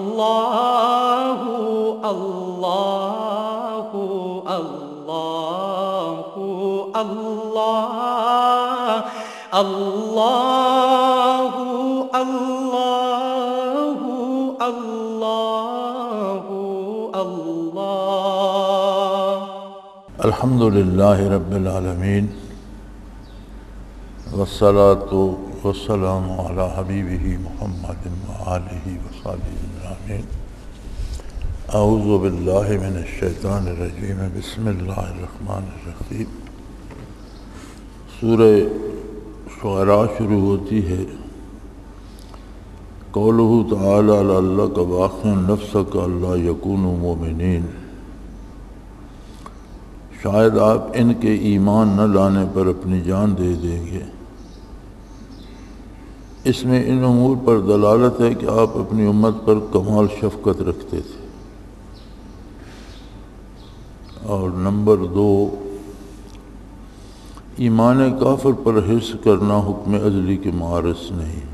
اللہ اللہ اللہ اللہ اللہ اللہ اللہ اللہ الحمد للہ رب العالمین والصلاة والسلام علی حبیبہ محمد وآلہ وصحبہ اجمعین۔ اعوذ باللہ من الشیطان الرجیم، بسم اللہ الرحمن الرحیم۔ سورہ شعراء شروع ہوتی ہے قولہ تعالی لعلک باخع نفسک الا یکونوا مؤمنین، شاید آپ ان کے ایمان نہ لانے پر اپنی جان دے دیں گے۔ اس میں ان امور پر دلالت ہے کہ آپ اپنی امت پر کمال شفقت رکھتے تھے۔ اور نمبر 2، ایمان کافر پر حرص کرنا حکم ازلی کے معارض نہیں۔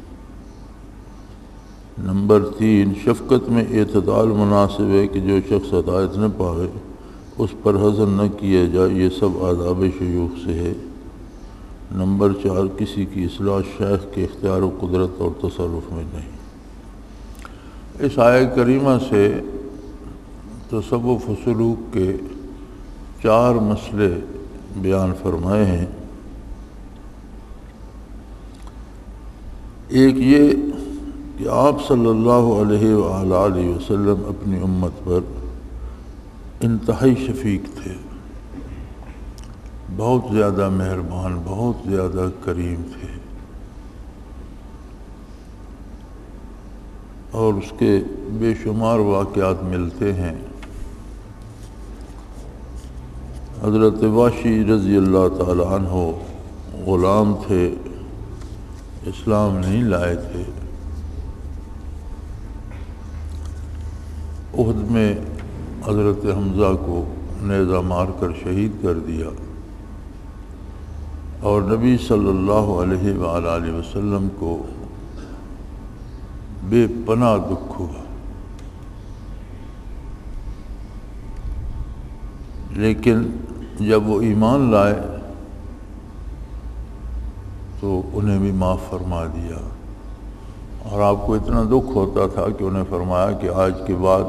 نمبر 3، شفقت میں اعتدال مناسب ہے کہ جو شخص ہدایت نہ پاوے اس پر حزن نہ کیا جائے، یہ سب آداب شیوخ سے ہے۔ نمبر 4، کسی کی اصلاح شیخ کے اختیار و قدرت اور تصرف میں نہیں۔ اس آیہ کریمہ سے تصوف و سلوک کے 4 مسئلے بیان فرمائے ہیں۔ ایک یہ کہ آپ صلی اللہ علیہ وآلہ وسلم اپنی امت پر انتہائی شفیق تھے، بہت زیادہ مہربان، بہت زیادہ کریم تھے، اور اس کے بے شمار واقعات ملتے ہیں۔ حضرت واشی رضی اللہ تعالی عنہ غلام تھے، اسلام نہیں لائے تھے۔ احد میں حضرت حمزہ کو نیزہ مار کر شہید کر دیا، اور نبی صلی اللہ علیہ وآلہ وسلم کو بے پناہ دکھ ہوا، لیکن جب وہ ایمان لائے تو انہیں بھی معاف فرما دیا۔ اور آپ کو اتنا دکھ ہوتا تھا کہ انہیں فرمایا کہ آج کے بعد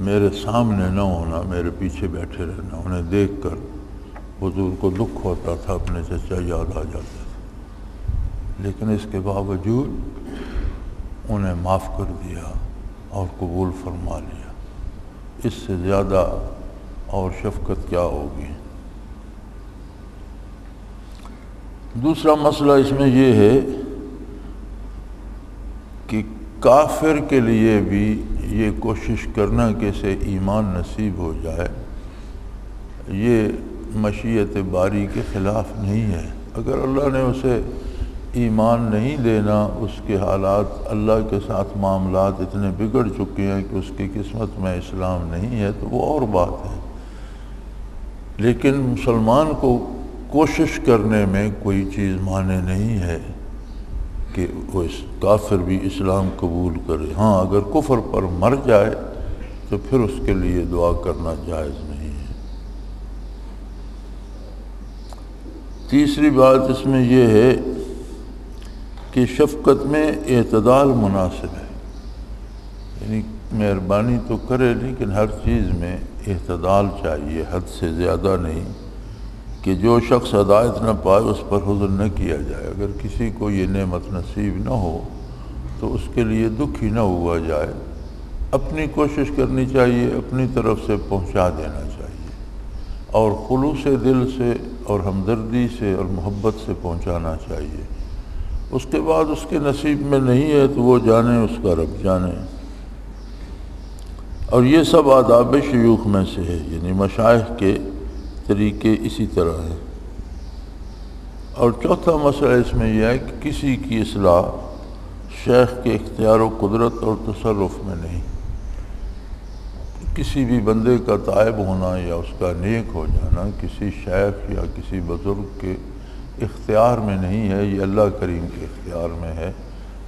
میرے سامنے نہ ہونا، میرے پیچھے بیٹھے رہنا۔ انہیں دیکھ کر حضور کو دکھ ہوتا تھا، اپنے چچا یاد آ جاتے تھے، لیکن اس کے باوجود انہیں معاف کر دیا اور قبول فرما لیا۔ اس سے زیادہ اور شفقت کیا ہوگی؟ دوسرا مسئلہ اس میں یہ ہے کہ کافر کے لیے بھی یہ کوشش کرنا کہ اسے ایمان نصیب ہو جائے، یہ مشیت باری کے خلاف نہیں ہے۔ اگر اللہ نے اسے ایمان نہیں دینا، اس کے حالات اللہ کے ساتھ معاملات اتنے بگڑ چکے ہیں کہ اس کی قسمت میں اسلام نہیں ہے تو وہ اور بات ہے، لیکن مسلمان کو کوشش کرنے میں کوئی چیز مانے نہیں ہے کہ وہ اس کافر بھی اسلام قبول کرے۔ ہاں، اگر کفر پر مر جائے تو پھر اس کے لیے دعا کرنا جائز نہیں ہے۔ تیسری بات اس میں یہ ہے کہ شفقت میں اعتدال مناسب ہے، یعنی مہربانی تو کرے لیکن ہر چیز میں اعتدال چاہیے، حد سے زیادہ نہیں، کہ جو شخص ہدایت نہ پائے اس پر حزن نہ کیا جائے۔ اگر کسی کو یہ نعمت نصیب نہ ہو تو اس کے لیے دکھی نہ ہوا جائے، اپنی کوشش کرنی چاہیے، اپنی طرف سے پہنچا دینا چاہیے، اور خلوص دل سے اور ہمدردی سے اور محبت سے پہنچانا چاہیے۔ اس کے بعد اس کے نصیب میں نہیں ہے تو وہ جانے، اس کا رب جانے۔ اور یہ سب آداب شیوخ میں سے ہے، یعنی مشائخ کے طریقے اسی طرح ہیں۔ اور چوتھا مسئلہ اس میں یہ ہے کہ کسی کی اصلاح شیخ کے اختیار و قدرت اور تصرف میں نہیں۔ کسی بھی بندے کا تائب ہونا یا اس کا نیک ہو جانا کسی شیخ یا کسی بزرگ کے اختیار میں نہیں ہے، یہ اللہ کریم کے اختیار میں ہے۔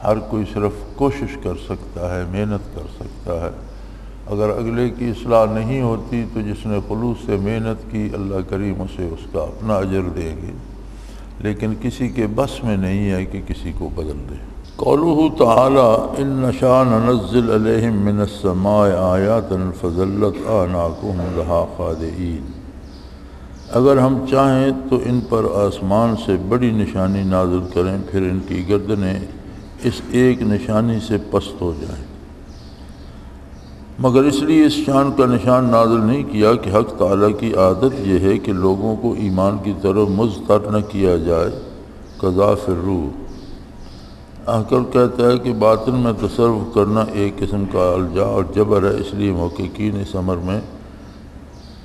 ہر کوئی صرف کوشش کر سکتا ہے، محنت کر سکتا ہے۔ اگر اگلے کی اصلاح نہیں ہوتی تو جس نے خلوص سے محنت کی اللہ کریم اسے اس کا اپنا اجر دیں گے، لیکن کسی کے بس میں نہیں ہے کہ کسی کو بدل دے۔ قولہ تعالی ان نشاء ننزل علیہم من السماء آیات فظلت اعناقهم لها خاضعین، اگر ہم چاہیں تو ان پر آسمان سے بڑی نشانی نازل کریں، پھر ان کی گردنیں اس ایک نشانی سے پست ہو جائیں، مگر اس لیے اس شان کا نشان نازل نہیں کیا کہ حق تعالیٰ کی عادت یہ ہے کہ لوگوں کو ایمان کی طرف مضطر نہ کیا جائے۔ قذاف الروح عقل کہتا ہے کہ باطن میں تصرف کرنا ایک قسم کا الجا اور جبر ہے، اس لیے محققین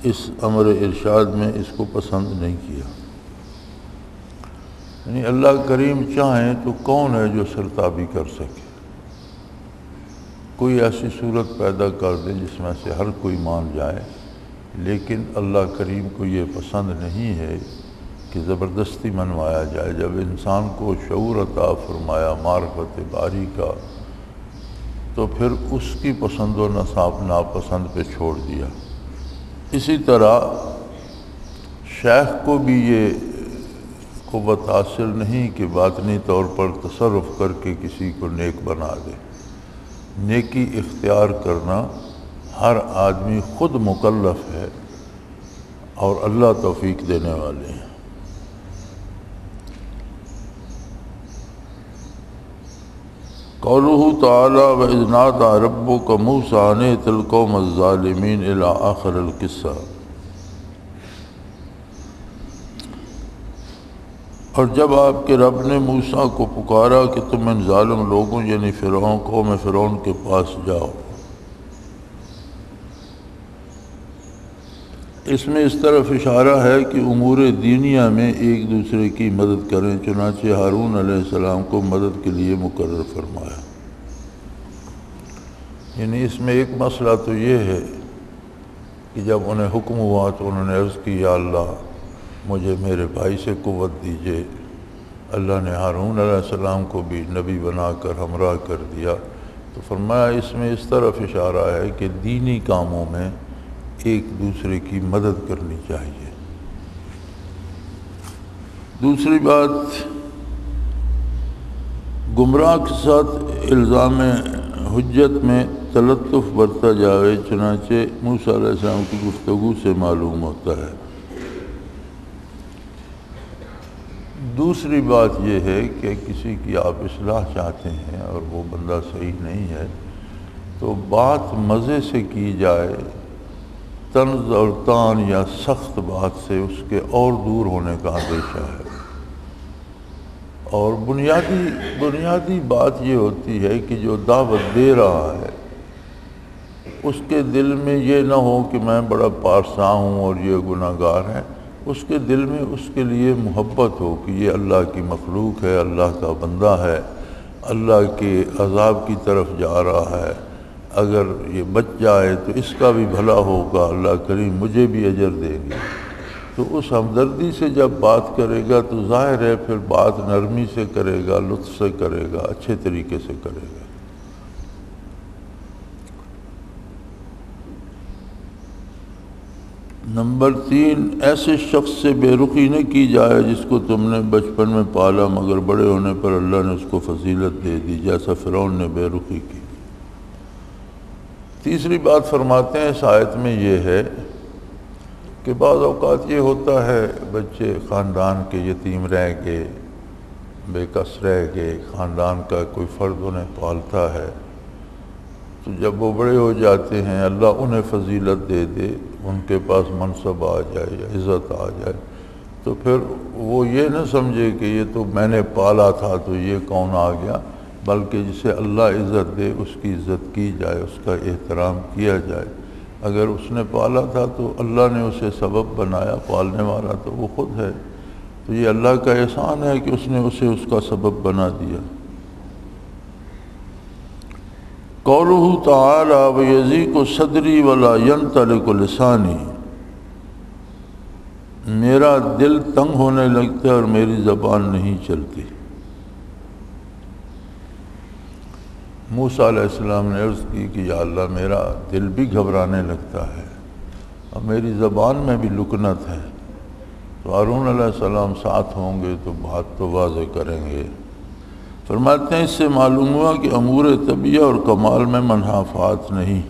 اس امر ارشاد میں اس کو پسند نہیں کیا۔ یعنی اللہ کریم چاہیں تو کون ہے جو سرتابی کر سکے؟ کوئی ایسی صورت پیدا کر دے جس میں سے ہر کوئی مان جائے، لیکن اللہ کریم کو یہ پسند نہیں ہے کہ زبردستی منوایا جائے۔ جب انسان کو شعور عطا فرمایا معرفت باری کا، تو پھر اس کی پسند و ناپسند پہ چھوڑ دیا۔ اسی طرح شیخ کو بھی یہ قوت حاصل نہیں کہ باطنی طور پر تصرف کر کے کسی کو نیک بنا دے۔ نیکی اختیار کرنا ہر آدمی خود مکلف ہے، اور اللہ توفیق دینے والے ہیں۔ قولہ تعالی وَإِذْ نَادَىٰ رَبُّكَ مُوسَىٰ أَنِ ائْتِ الْقَوْمَ الظَّالِمِينَ إِلَىٰ آخر القصہ۔ اور جب آپ کے رب نے موسیٰ کو پکارا کہ تم ان ظالم لوگوں یعنی فرعون قوم فرعون کے پاس جاؤ، اس میں اس طرف اشارہ ہے کہ امور دینیہ میں ایک دوسرے کی مدد کریں، چنانچہ ہارون علیہ السلام کو مدد کے لیے مقرر فرمایا۔ یعنی اس میں ایک مسئلہ تو یہ ہے کہ جب انہیں حکم ہوا تو انہوں نے عرض کی یا اللہ مجھے میرے بھائی سے قوت دیجئے۔ اللہ نے ہارون علیہ السلام کو بھی نبی بنا کر ہمراہ کر دیا، تو فرمایا اس میں اس طرف اشارہ ہے کہ دینی کاموں میں ایک دوسرے کی مدد کرنی چاہیے۔ دوسری بات، گمراہ کے ساتھ الزام حجت میں تلطف برتا جائے، چنانچہ موسیٰ علیہ السلام کی گفتگو سے معلوم ہوتا ہے۔ دوسری بات یہ ہے کہ کسی کی آپ اصلاح چاہتے ہیں اور وہ بندہ صحیح نہیں ہے، تو بات مزے سے کی جائے، طنز اور طعن یا سخت بات سے اس کے اور دور ہونے کا اندیشہ ہے۔ اور بنیادی بات یہ ہوتی ہے کہ جو دعوت دے رہا ہے اس کے دل میں یہ نہ ہو کہ میں بڑا پارسا ہوں اور یہ گناہ گار ہے، اس کے دل میں اس کے لیے محبت ہو کہ یہ اللہ کی مخلوق ہے، اللہ کا بندہ ہے، اللہ کے عذاب کی طرف جا رہا ہے، اگر یہ بچ جائے تو اس کا بھی بھلا ہوگا، اللہ کریم مجھے بھی اجر دے گے۔ تو اس ہمدردی سے جب بات کرے گا تو ظاہر ہے پھر بات نرمی سے کرے گا، لطف سے کرے گا، اچھے طریقے سے کرے گا۔ نمبر 3، ایسے شخص سے بے رخی نہ کی جائے جس کو تم نے بچپن میں پالا مگر بڑے ہونے پر اللہ نے اس کو فضیلت دے دی، جیسا فرعون نے بے رخی کی۔ تیسری بات فرماتے ہیں اس آیت میں یہ ہے کہ بعض اوقات یہ ہوتا ہے بچے خاندان کے یتیم رہ گئے، بے کس رہ گئے، خاندان کا کوئی فرد انہیں پالتا ہے، تو جب وہ بڑے ہو جاتے ہیں اللہ انہیں فضیلت دے دے، ان کے پاس منصب آ جائے یا عزت آ جائے، تو پھر وہ یہ نہ سمجھے کہ یہ تو میں نے پالا تھا تو یہ کون آ گیا، بلکہ جسے اللہ عزت دے اس کی عزت کی جائے، اس کا احترام کیا جائے۔ اگر اس نے پالا تھا تو اللہ نے اسے سبب بنایا، پالنے والا تو وہ خود ہے، تو یہ اللہ کا احسان ہے کہ اس نے اسے اس کا سبب بنا دیا۔ قولہ تعالی وَيَضِيقُ صَدْرِي وَلَا يَنْطَلِقُ لِسَانِي، میرا دل تنگ ہونے لگتا ہے اور میری زبان نہیں چلتی۔ موسیٰ علیہ السلام نے عرض کی کہ یا اللہ میرا دل بھی گھبرانے لگتا ہے اور میری زبان میں بھی لکنت ہے، تو ہارون علیہ السلام ساتھ ہوں گے تو بات تو واضح کریں گے۔ فرماتے ہیں اس سے معلوم ہوا کہ امور طبیعہ اور کمال میں منحافات نہیں،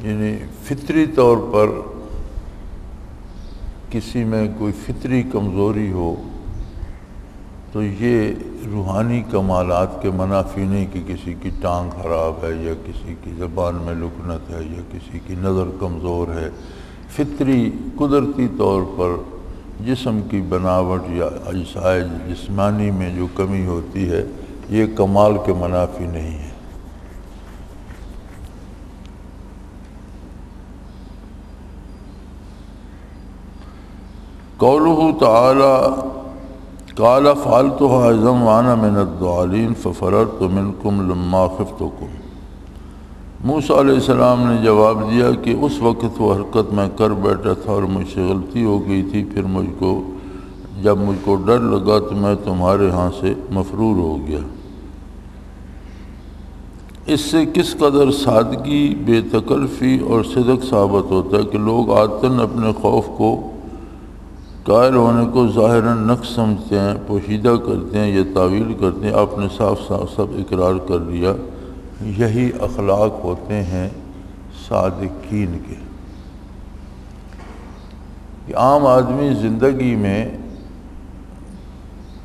یعنی فطری طور پر کسی میں کوئی فطری کمزوری ہو تو یہ روحانی کمالات کے منافی نہیں کہ کسی کی ٹانگ خراب ہے یا کسی کی زبان میں لکنت ہے یا کسی کی نظر کمزور ہے۔ فطری قدرتی طور پر جسم کی بناوٹ یا اجزاء جسمانی میں جو کمی ہوتی ہے یہ کمال کے منافی نہیں ہے۔ قولہ تعالی قال فعلتها اذا وانا من الضالین ففررت منکم لما خفتکم۔ موسیٰ علیہ السلام نے جواب دیا کہ اس وقت وہ حرکت میں کر بیٹھا تھا اور مجھ سے غلطی ہو گئی تھی، پھر جب مجھ کو ڈر لگا تو میں تمہارے ہاں سے مفرور ہو گیا۔ اس سے کس قدر سادگی، بے تکلفی اور صدق ثابت ہوتا ہے کہ لوگ عادتاً اپنے خوف کو قائل ہونے کو ظاہراً نقص سمجھتے ہیں، پوشیدہ کرتے ہیں یا تعویل کرتے ہیں۔ آپ نے صاف سب اقرار کر لیا۔ یہی اخلاق ہوتے ہیں صادقین کے کہ عام آدمی زندگی میں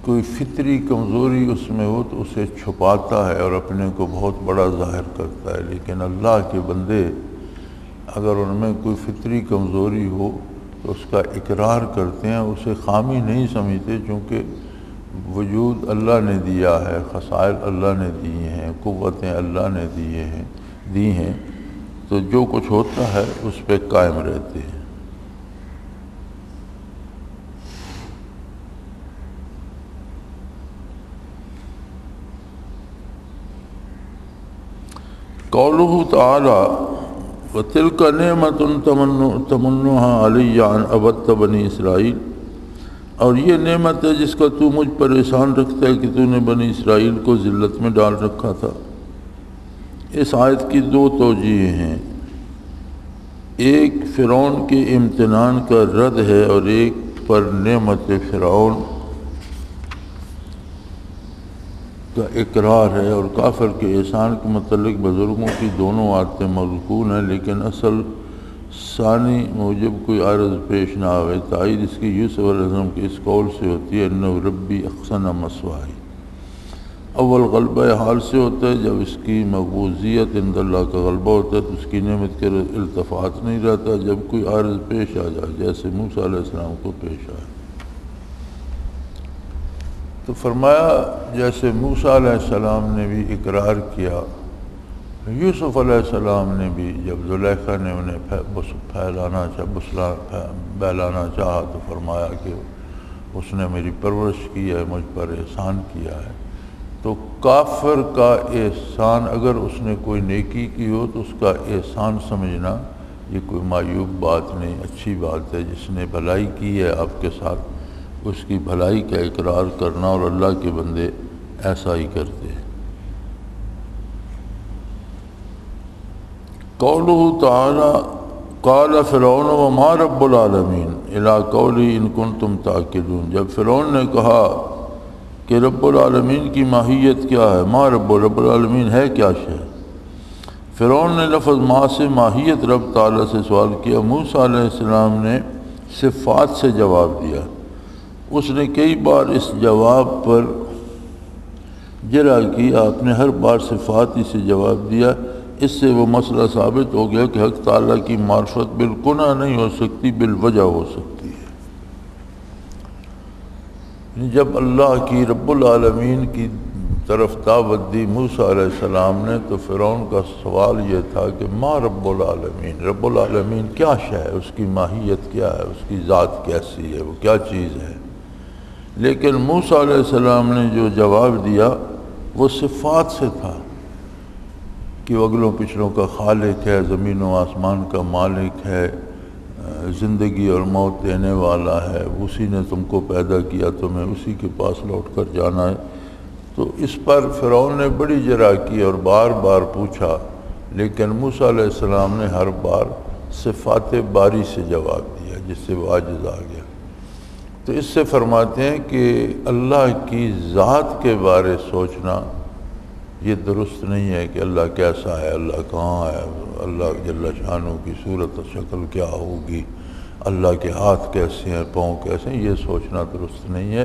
کوئی فطری کمزوری اس میں ہو تو اسے چھپاتا ہے اور اپنے کو بہت بڑا ظاہر کرتا ہے، لیکن اللہ کے بندے اگر ان میں کوئی فطری کمزوری ہو تو اس کا اقرار کرتے ہیں، اسے خامی نہیں سمجھتے، چونکہ وجود اللہ نے دیا ہے، خصائل اللہ نے دیے ہیں، قوتیں اللہ نے دی ہیں، تو جو کچھ ہوتا ہے اس پہ قائم رہتے ہیں۔ قولہ تعالی وَتِلْكَ نِعْمَةٌ تَمُنُّهَا عَلَيَّ أَنْ عَبَدْتَ بَنِي اسرائیل، اور یہ نعمت ہے جس کا تو مجھ پر احسان رکھتا ہے کہ تو نے بنی اسرائیل کو ذلت میں ڈال رکھا تھا۔ اس آیت کی دو توجیہ ہیں، ایک فرعون کے امتنان کا رد ہے اور ایک پر نعمت فرعون کا اقرار ہے، اور کافر کے احسان کے متعلق بزرگوں کی دونوں آیتیں موضوع ہیں، لیکن اصل ثانی موجب کوئی عرض پیش نہ آئے۔ تائید اس کی یوسف علیہ السلام کے اس قول سے ہوتی ہے انہ ربی احسن مثوائی۔ اول غلبہ حال سے ہوتا ہے، جب اس کی مقبوضیت عند اللہ کا غلبہ ہوتا ہے تو اس کی نعمت کے التفات نہیں رہتا، جب کوئی عرض پیش آ جائے جیسے موسیٰ علیہ السلام کو پیش آئے۔ تو فرمایا جیسے موسیٰ علیہ السلام نے بھی اقرار کیا، یوسف علیہ السلام نے بھی جب زلیخا نے انہیں بہلانا چاہا تو فرمایا کہ اس نے میری پرورش کی ہے، مجھ پر احسان کیا ہے۔ تو کافر کا احسان اگر اس نے کوئی نیکی کی ہو تو اس کا احسان سمجھنا یہ کوئی معیوب بات نہیں، اچھی بات ہے۔ جس نے بھلائی کی ہے آپ کے ساتھ اس کی بھلائی کا اقرار کرنا، اور اللہ کے بندے ایسا ہی کرتے ہیں۔ قولہ تعالی قال فرعون وما رب العالمین الی قولی ان کنتم تعقلون، جب فرعون نے کہا کہ رب العالمین کی ماہیت کیا ہے، ما رب العالمین ہے کیا شے، فرعون نے لفظ ما سے ماہیت رب تعالیٰ سے سوال کیا، موسیٰ علیہ السلام نے صفات سے جواب دیا۔ اس نے کئی بار اس جواب پر جرا کی، آپ نے ہر بار صفات ہی سے جواب دیا۔ اس سے وہ مسئلہ ثابت ہو گیا کہ حق تعالیٰ کی معرفت بالکنا نہیں ہو سکتی، بالوجہ ہو سکتی ہے۔ جب اللہ کی رب العالمین کی طرف دعوت دی موسیٰ علیہ السلام نے تو فرعون کا سوال یہ تھا کہ ما رب العالمین، رب العالمین کیا شے ہے، اس کی ماہیت کیا ہے، اس کی ذات کیسی ہے، وہ کیا چیز ہے۔ لیکن موسیٰ علیہ السلام نے جو جواب دیا وہ صفات سے تھا کہ وہ اگلوں پچھلوں کا خالق ہے، زمین و آسمان کا مالک ہے، زندگی اور موت دینے والا ہے، اسی نے تم کو پیدا کیا، تمہیں اسی کے پاس لوٹ کر جانا ہے۔ تو اس پر فرعون نے بڑی جرأت کی اور بار بار پوچھا، لیکن موسیٰ علیہ السلام نے ہر بار صفات باری سے جواب دیا، جس سے وہ عاجز آ گیا۔ تو اس سے فرماتے ہیں کہ اللہ کی ذات کے بارے سوچنا یہ درست نہیں ہے کہ اللہ کیسا ہے، اللہ کہاں ہے، اللہ جل شانہ کی صورت و شکل کیا ہوگی، اللہ کے ہاتھ کیسے ہیں، پاؤں کیسے ہیں، یہ سوچنا درست نہیں ہے۔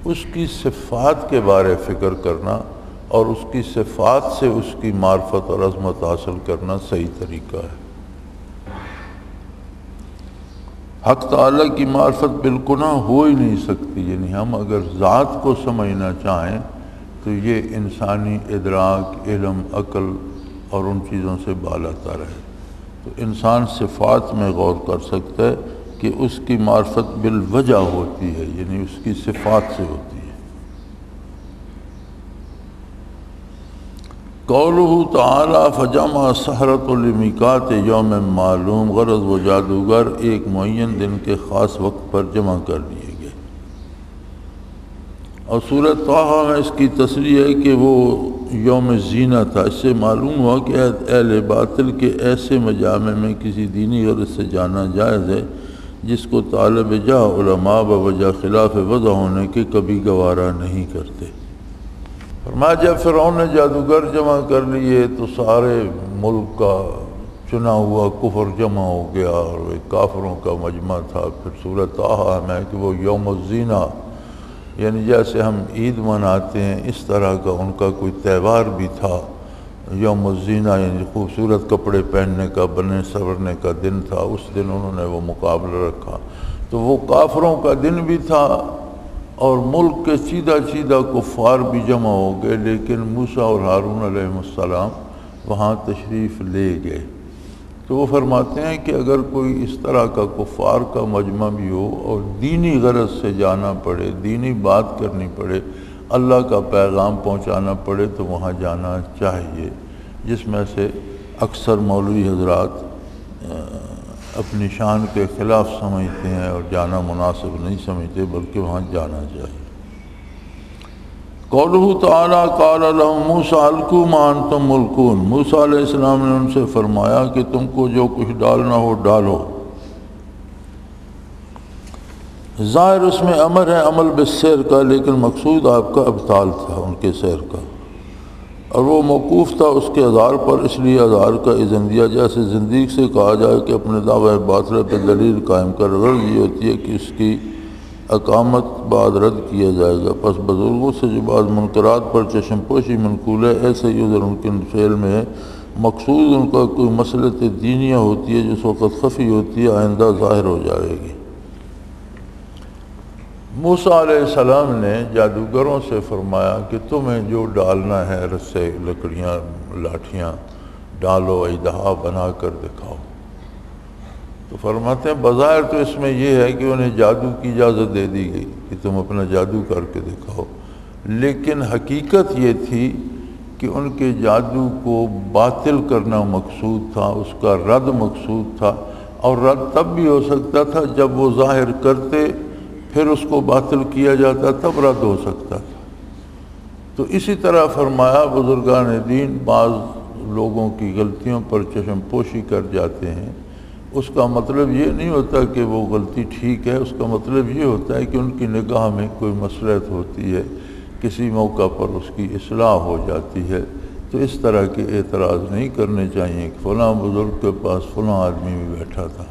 اس کی صفات کے بارے فکر کرنا اور اس کی صفات سے اس کی معرفت اور عظمت حاصل کرنا صحیح طریقہ ہے۔ حق تعالیٰ کی معرفت بالگناہ ہو ہی نہیں سکتی، یعنی ہم اگر ذات کو سمجھنا چاہیں تو یہ انسانی ادراک، علم، عقل اور ان چیزوں سے بالا تر ہے۔ تو انسان صفات میں غور کر سکتا ہے کہ اس کی معرفت بالوجہ ہوتی ہے، یعنی اس کی صفات سے ہوتی ہے۔ قولہ تعالی فجمع السحرۃ لمیقات یوم معلوم، غرض وہ جادوگر ایک معین دن کے خاص وقت پر جمع کر لیے گئے۔ اور سورۃ طٰہٰ میں اس کی تصریح ہے کہ وہ یوم زینہ تھا۔ اس سے معلوم ہوا کہ اہل باطل کے ایسے مجامع میں کسی دینی غرض سے جانا جائز ہے جس کو طالب جاہ علماء بوجہ خلاف وضع ہونے کے کبھی گوارا نہیں کرتے۔ فرمایا جب فرعون نے جادوگر جمع کر لیے تو سارے ملک کا چنا ہوا کفر جمع ہو گیا اور وہ کافروں کا مجمع تھا۔ پھر سورۃ طٰہٰ میں کہ وہ یوم الزینہ، یعنی جیسے ہم عید مناتے ہیں اس طرح کا ان کا کوئی تہوار بھی تھا۔ یوم الزینہ یعنی خوبصورت کپڑے پہننے کا، بننے سنورنے کا دن تھا، اس دن انہوں نے وہ مقابلہ رکھا۔ تو وہ کافروں کا دن بھی تھا اور ملک کے سیدھا کفار بھی جمع ہو گئے، لیکن موسیٰ اور ہارون علیہ السلام وہاں تشریف لے گئے۔ تو وہ فرماتے ہیں کہ اگر کوئی اس طرح کا کفار کا مجمع بھی ہو اور دینی غرض سے جانا پڑے، دینی بات کرنی پڑے، اللہ کا پیغام پہنچانا پڑے تو وہاں جانا چاہیے، جس میں سے اکثر مولوی حضرات اپنی شان کے خلاف سمجھتے ہیں اور جانا مناسب نہیں سمجھتے، بلکہ وہاں جانا چاہیے۔ قولہ تعالیٰ قال لهم موسیٰ القوا ما انتم ملقون، موسیٰ علیہ السلام نے ان سے فرمایا کہ تم کو جو کچھ ڈالنا ہو ڈالو۔ ظاہر اس میں امر ہے عمل بالسیر کا، لیکن مقصود آپ کا ابطال تھا ان کے سیر کا، اور وہ موقوف تھا اس کے اظہار پر، اس لیے اظہار کا اذن دیا جیسے زندیق سے کہا جائے کہ اپنے دعوی باطل پہ دلیل قائم کر۔ غرض یہ ہوتی ہے کہ اس کی اقامت بعد رد کیا جائے گا۔ پس بزرگوں سے جو بعض منکرات پر چشم پوشی منقول ہے، ایسے ہی ادھر ان کے فعل میں ہے۔ مقصود ان کا کوئی مسئلۃ دینیہ ہوتی ہے جس وقت خفی ہوتی ہے، آئندہ ظاہر ہو جائے گی۔ موسیٰ علیہ السلام نے جادوگروں سے فرمایا کہ تمہیں جو ڈالنا ہے رسے، لکڑیاں، لاٹھیاں ڈالو، اژدہا بنا کر دکھاؤ۔ تو فرماتے ہیں بظاہر تو اس میں یہ ہے کہ انہیں جادو کی اجازت دے دی گئی کہ تم اپنا جادو کر کے دکھاؤ، لیکن حقیقت یہ تھی کہ ان کے جادو کو باطل کرنا مقصود تھا، اس کا رد مقصود تھا، اور رد تب بھی ہو سکتا تھا جب وہ ظاہر کرتے پھر اس کو باطل کیا جاتا، تب رد ہو سکتا تھا۔ تو اسی طرح فرمایا بزرگان دین بعض لوگوں کی غلطیوں پر چشم پوشی کر جاتے ہیں، اس کا مطلب یہ نہیں ہوتا کہ وہ غلطی ٹھیک ہے، اس کا مطلب یہ ہوتا ہے کہ ان کی نگاہ میں کوئی مصلحت ہوتی ہے، کسی موقع پر اس کی اصلاح ہو جاتی ہے۔ تو اس طرح کے اعتراض نہیں کرنے چاہیے کہ فلاں بزرگ کے پاس فلاں آدمی بھی بیٹھا تھا۔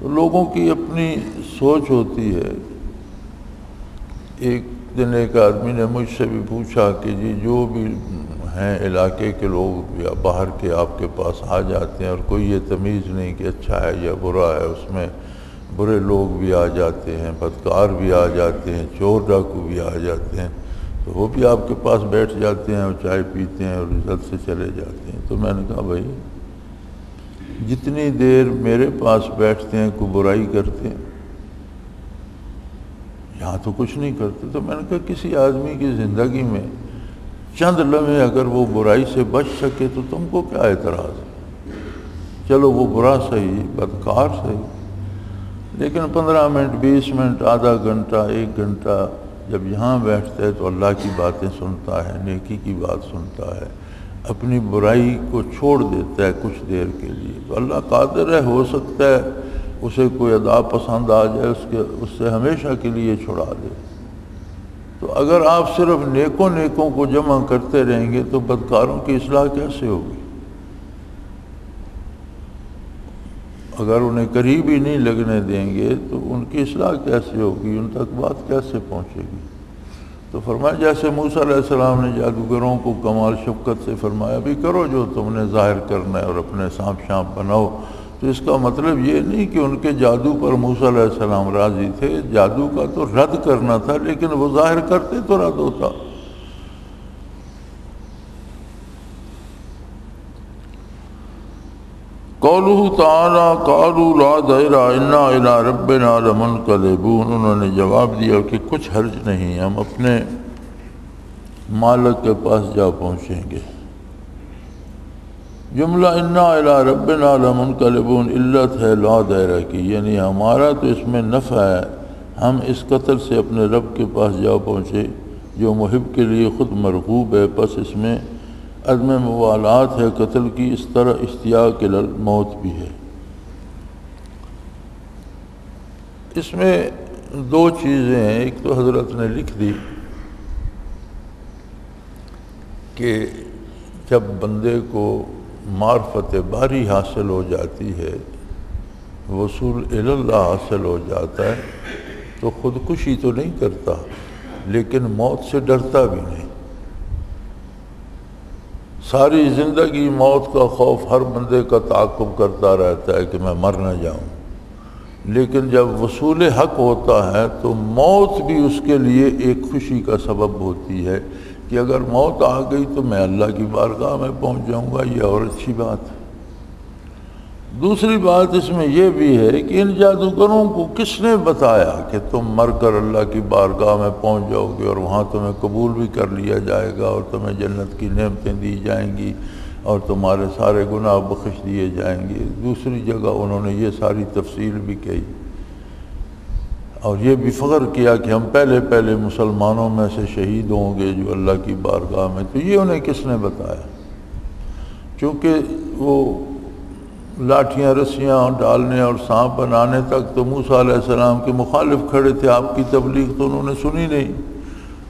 تو لوگوں کی اپنی سوچ ہوتی ہے۔ ایک دن ایک آدمی نے مجھ سے بھی پوچھا کہ جی جو بھی ہیں علاقے کے لوگ یا باہر کے آپ کے پاس آ جاتے ہیں اور کوئی یہ تمیز نہیں کہ اچھا ہے یا برا ہے، اس میں برے لوگ بھی آ جاتے ہیں، بدکار بھی آ جاتے ہیں، چور ڈاکو بھی آ جاتے ہیں، تو وہ بھی آپ کے پاس بیٹھ جاتے ہیں اور چائے پیتے ہیں اور عزت سے چلے جاتے ہیں۔ تو میں نے کہا بھائی جتنی دیر میرے پاس بیٹھتے ہیں کوئی برائی کرتے ہیں، یہاں تو کچھ نہیں کرتے۔ تو میں نے کہا کسی آدمی کی زندگی میں چند لمحے اگر وہ برائی سے بچ سکے تو تم کو کیا اعتراض ہے؟ چلو وہ برا صحیح، بدکار صحیح، لیکن 15 منٹ 20 منٹ آدھا گھنٹہ 1 گھنٹہ جب یہاں بیٹھتا ہے تو اللہ کی باتیں سنتا ہے، نیکی کی بات سنتا ہے، اپنی برائی کو چھوڑ دیتا ہے کچھ دیر کے لیے، تو اللہ قادر ہے، ہو سکتا ہے اسے کوئی ادا پسند آ جائے، اس سے ہمیشہ کے لیے چھڑا دے۔ تو اگر آپ صرف نیکوں کو جمع کرتے رہیں گے تو بدکاروں کی اصلاح کیسے ہوگی؟ اگر انہیں قریب ہی نہیں لگنے دیں گے تو ان کی اصلاح کیسے ہوگی، ان تک بات کیسے پہنچے گی؟ تو فرمایا جیسے موسیٰ علیہ السلام نے جادوگروں کو کمال شفقت سے فرمایا بھی کرو جو تم نے ظاہر کرنا ہے اور اپنے سانپ شانپ بناؤ، تو اس کا مطلب یہ نہیں کہ ان کے جادو پر موسیٰ علیہ السلام راضی تھے، جادو کا تو رد کرنا تھا، لیکن وہ ظاہر کرتے تو رد ہوتا۔ قولہ تعالیٰ قالوا لا ضیر انا الی ربنا لمنقلبون، انہوں نے جواب دیا کہ کچھ حرج نہیں، ہم اپنے مالک کے پاس جا پہنچیں گے۔ جملہ انا الی ربنا لمنقلبون علت ہے لا دائرہ کی، یعنی ہمارا تو اس میں نفع ہے، ہم اس قتل سے اپنے رب کے پاس جا پہنچے جو محب کے لیے خود مرغوب ہے، پس اس میں عدم موالات ہے قتل کی، اس طرح اشتیاق الموت بھی ہے۔ اس میں 2 چیزیں ہیں، ایک تو حضرت نے لکھ دی کہ جب بندے کو معرفت باری حاصل ہو جاتی ہے، وصول الی اللہ حاصل ہو جاتا ہے تو خودکشی تو نہیں کرتا لیکن موت سے ڈرتا بھی نہیں۔ ساری زندگی موت کا خوف ہر بندے کا تعاقب کرتا رہتا ہے کہ میں مر نہ جاؤں، لیکن جب وصول حق ہوتا ہے تو موت بھی اس کے لیے ایک خوشی کا سبب ہوتی ہے کہ اگر موت آ گئی تو میں اللہ کی بارگاہ میں پہنچ جاؤں گا، یہ اور اچھی بات ہے۔ دوسری بات اس میں یہ بھی ہے کہ ان جادوگروں کو کس نے بتایا کہ تم مر کر اللہ کی بارگاہ میں پہنچ جاؤ گے اور وہاں تمہیں قبول بھی کر لیا جائے گا اور تمہیں جنت کی نعمتیں دی جائیں گی اور تمہارے سارے گناہ بخش دیے جائیں گے۔ دوسری جگہ انہوں نے یہ ساری تفصیل بھی کہی اور یہ بھی فخر کیا کہ ہم پہلے مسلمانوں میں سے شہید ہوں گے جو اللہ کی بارگاہ میں۔ تو یہ انہیں کس نے بتایا؟ چونکہ وہ لاٹھیاں رسیاں ڈالنے اور سانپ بنانے تک تو موسیٰ علیہ السلام کے مخالف کھڑے تھے، آپ کی تبلیغ تو انہوں نے سنی نہیں،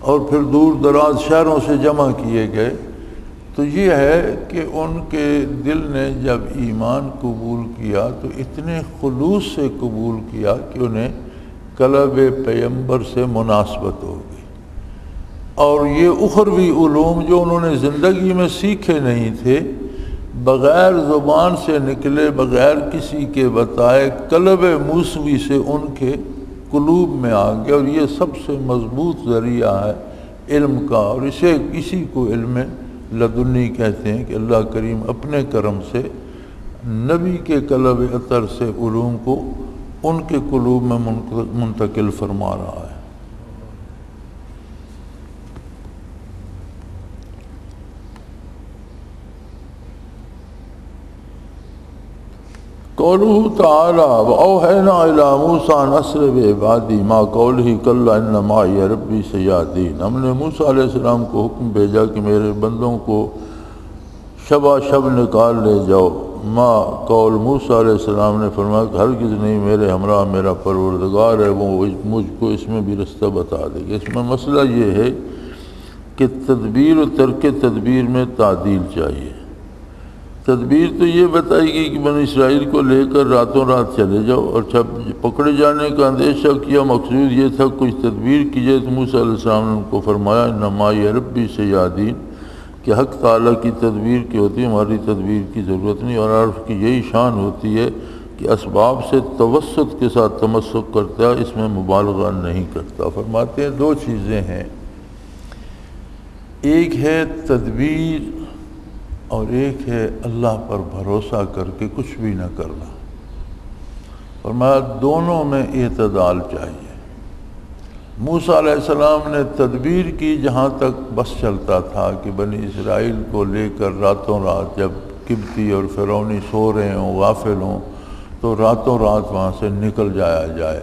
اور پھر دور دراز شہروں سے جمع کیے گئے۔ تو یہ ہے کہ ان کے دل نے جب ایمان قبول کیا تو اتنے خلوص سے قبول کیا کہ انہیں قلب پیغمبر سے مناسبت ہو گئی، اور یہ اخروی علوم جو انہوں نے زندگی میں سیکھے نہیں تھے، بغیر زبان سے نکلے، بغیر کسی کے بتائے، قلب موسوی سے ان کے قلوب میں آ گیا، اور یہ سب سے مضبوط ذریعہ ہے علم کا، اور اسی کو علم لدنی کہتے ہیں کہ اللہ کریم اپنے کرم سے نبی کے قلب اطہر سے علوم کو ان کے قلوب میں منتقل فرما رہا ہے۔ قولہ تعالیٰ وَأَوْحَيْنَا إِلَىٰ مُوسَىٰ أَنْ أَسْرِ بِعِبَادِي مَا قَوْلِهِ كَلَّا إِنَّ مَعِيَ رَبِّي سَيَهْدِينِ، ہم نے موسیٰ علیہ السلام کو حکم بھیجا کہ میرے بندوں کو شبہ شب نکال لے جاؤ۔ ما قول موسیٰ علیہ السلام نے فرمایا کہ ہرگز نہیں، میرے ہمراہ میرا پروردگار ہے، وہ مجھ کو اس میں بھی رستہ بتا دے گا۔ اس میں مسئلہ یہ ہے کہ تدبیر و ترک تدبیر میں تعدیل چاہیے۔ تدبیر تو یہ بتائی گئی کہ بنی اسرائیل کو لے کر راتوں رات چلے جاؤ، اور جب پکڑے جانے کا اندیشہ کیا، مقصود یہ تھا کچھ تدبیر کیجئے، تو موسیٰ علیہ السلام نے ان کو فرمایا اِنَّ مَعِیَ رَبِّی سَیَہْدِینِ، کہ حق تعالیٰ کی تدبیر کی ہوتی ہے، ہماری تدبیر کی ضرورت نہیں۔ اور عرف کی یہی شان ہوتی ہے کہ اسباب سے توسط کے ساتھ تمسک کرتا ہے، اس میں مبالغہ نہیں کرتا۔ فرماتے ہیں 2 چیزیں ہیں، ایک ہے تدبیر اور ایک ہے اللہ پر بھروسہ کر کے کچھ بھی نہ کرنا۔ فرمایا دونوں میں اعتدال چاہیے۔ موسیٰ علیہ السلام نے تدبیر کی جہاں تک بس چلتا تھا کہ بنی اسرائیل کو لے کر راتوں رات جب قبطی اور فرعونی سو رہے ہوں، غافل ہوں، تو راتوں رات وہاں سے نکل جایا جائے۔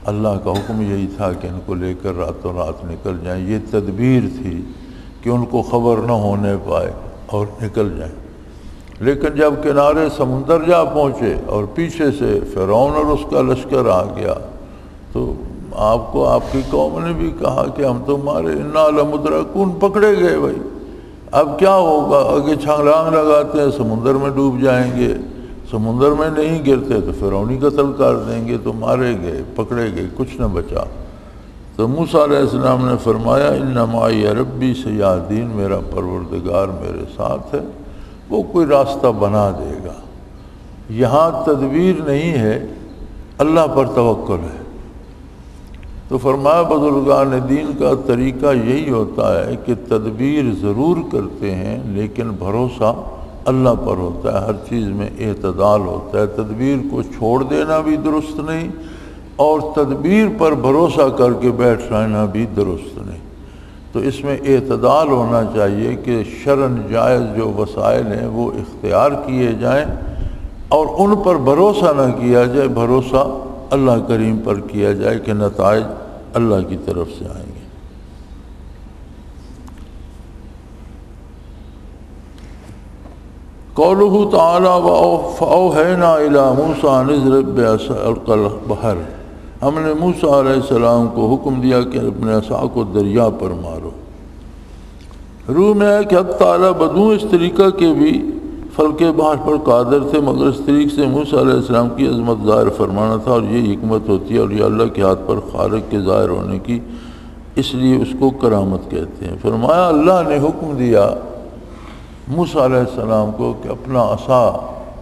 اللہ کا حکم یہی تھا کہ ان کو لے کر راتوں رات نکل جائیں، یہ تدبیر تھی کہ ان کو خبر نہ ہونے پائے اور نکل جائیں۔ لیکن جب کنارے سمندر جا پہنچے اور پیچھے سے فرعون اور اس کا لشکر آ گیا تو آپ کو آپ کی قوم نے بھی کہا کہ ہم تمہارے انا لمدرکون، پکڑے گئے بھائی، اب کیا ہوگا؟ آگے چھلانگ لگاتے ہیں سمندر میں ڈوب جائیں گے، سمندر میں نہیں گرتے تو فرعونی قتل کر دیں گے، تو مارے گئے، پکڑے گئے، کچھ نہ بچا۔ تو موسیٰ علیہ السلام نے فرمایا ان معی ربی سیہدین، میرا پروردگار میرے ساتھ ہے، وہ کوئی راستہ بنا دے گا۔ یہاں تدبیر نہیں ہے، اللہ پر توکل ہے۔ تو فرمایا بزرگان دین کا طریقہ یہی ہوتا ہے کہ تدبیر ضرور کرتے ہیں لیکن بھروسہ اللہ پر ہوتا ہے، ہر چیز میں اعتدال ہوتا ہے۔ تدبیر کو چھوڑ دینا بھی درست نہیں اور تدبیر پر بھروسہ کر کے بیٹھ رہنا بھی درست نہیں۔ تو اس میں اعتدال ہونا چاہیے کہ شرعاً جائز جو وسائل ہیں وہ اختیار کیے جائیں اور ان پر بھروسہ نہ کیا جائے، بھروسہ اللہ کریم پر کیا جائے کہ نتائج اللہ کی طرف سے آئیں گے۔ قولہ تعالی فأوحینا الی موسیٰ ان اضرب بعصاک البحر، ہم نے موسیٰ علیہ السلام کو حکم دیا کہ اپنے عصا کو دریا پر مارو۔ روح میں ہے کہ حق تعالیٰ بدون اس طریقہ کے بھی فلک بحر پر قادر تھے، مگر اس طریق سے موسیٰ علیہ السلام کی عظمت ظاہر فرمانا تھا، اور یہ حکمت ہوتی ہے اور یہ اللہ کے ہاتھ پر خالق کے ظاہر ہونے کی، اس لیے اس کو کرامت کہتے ہیں۔ فرمایا اللہ نے حکم دیا موسیٰ علیہ السلام کو کہ اپنا عصا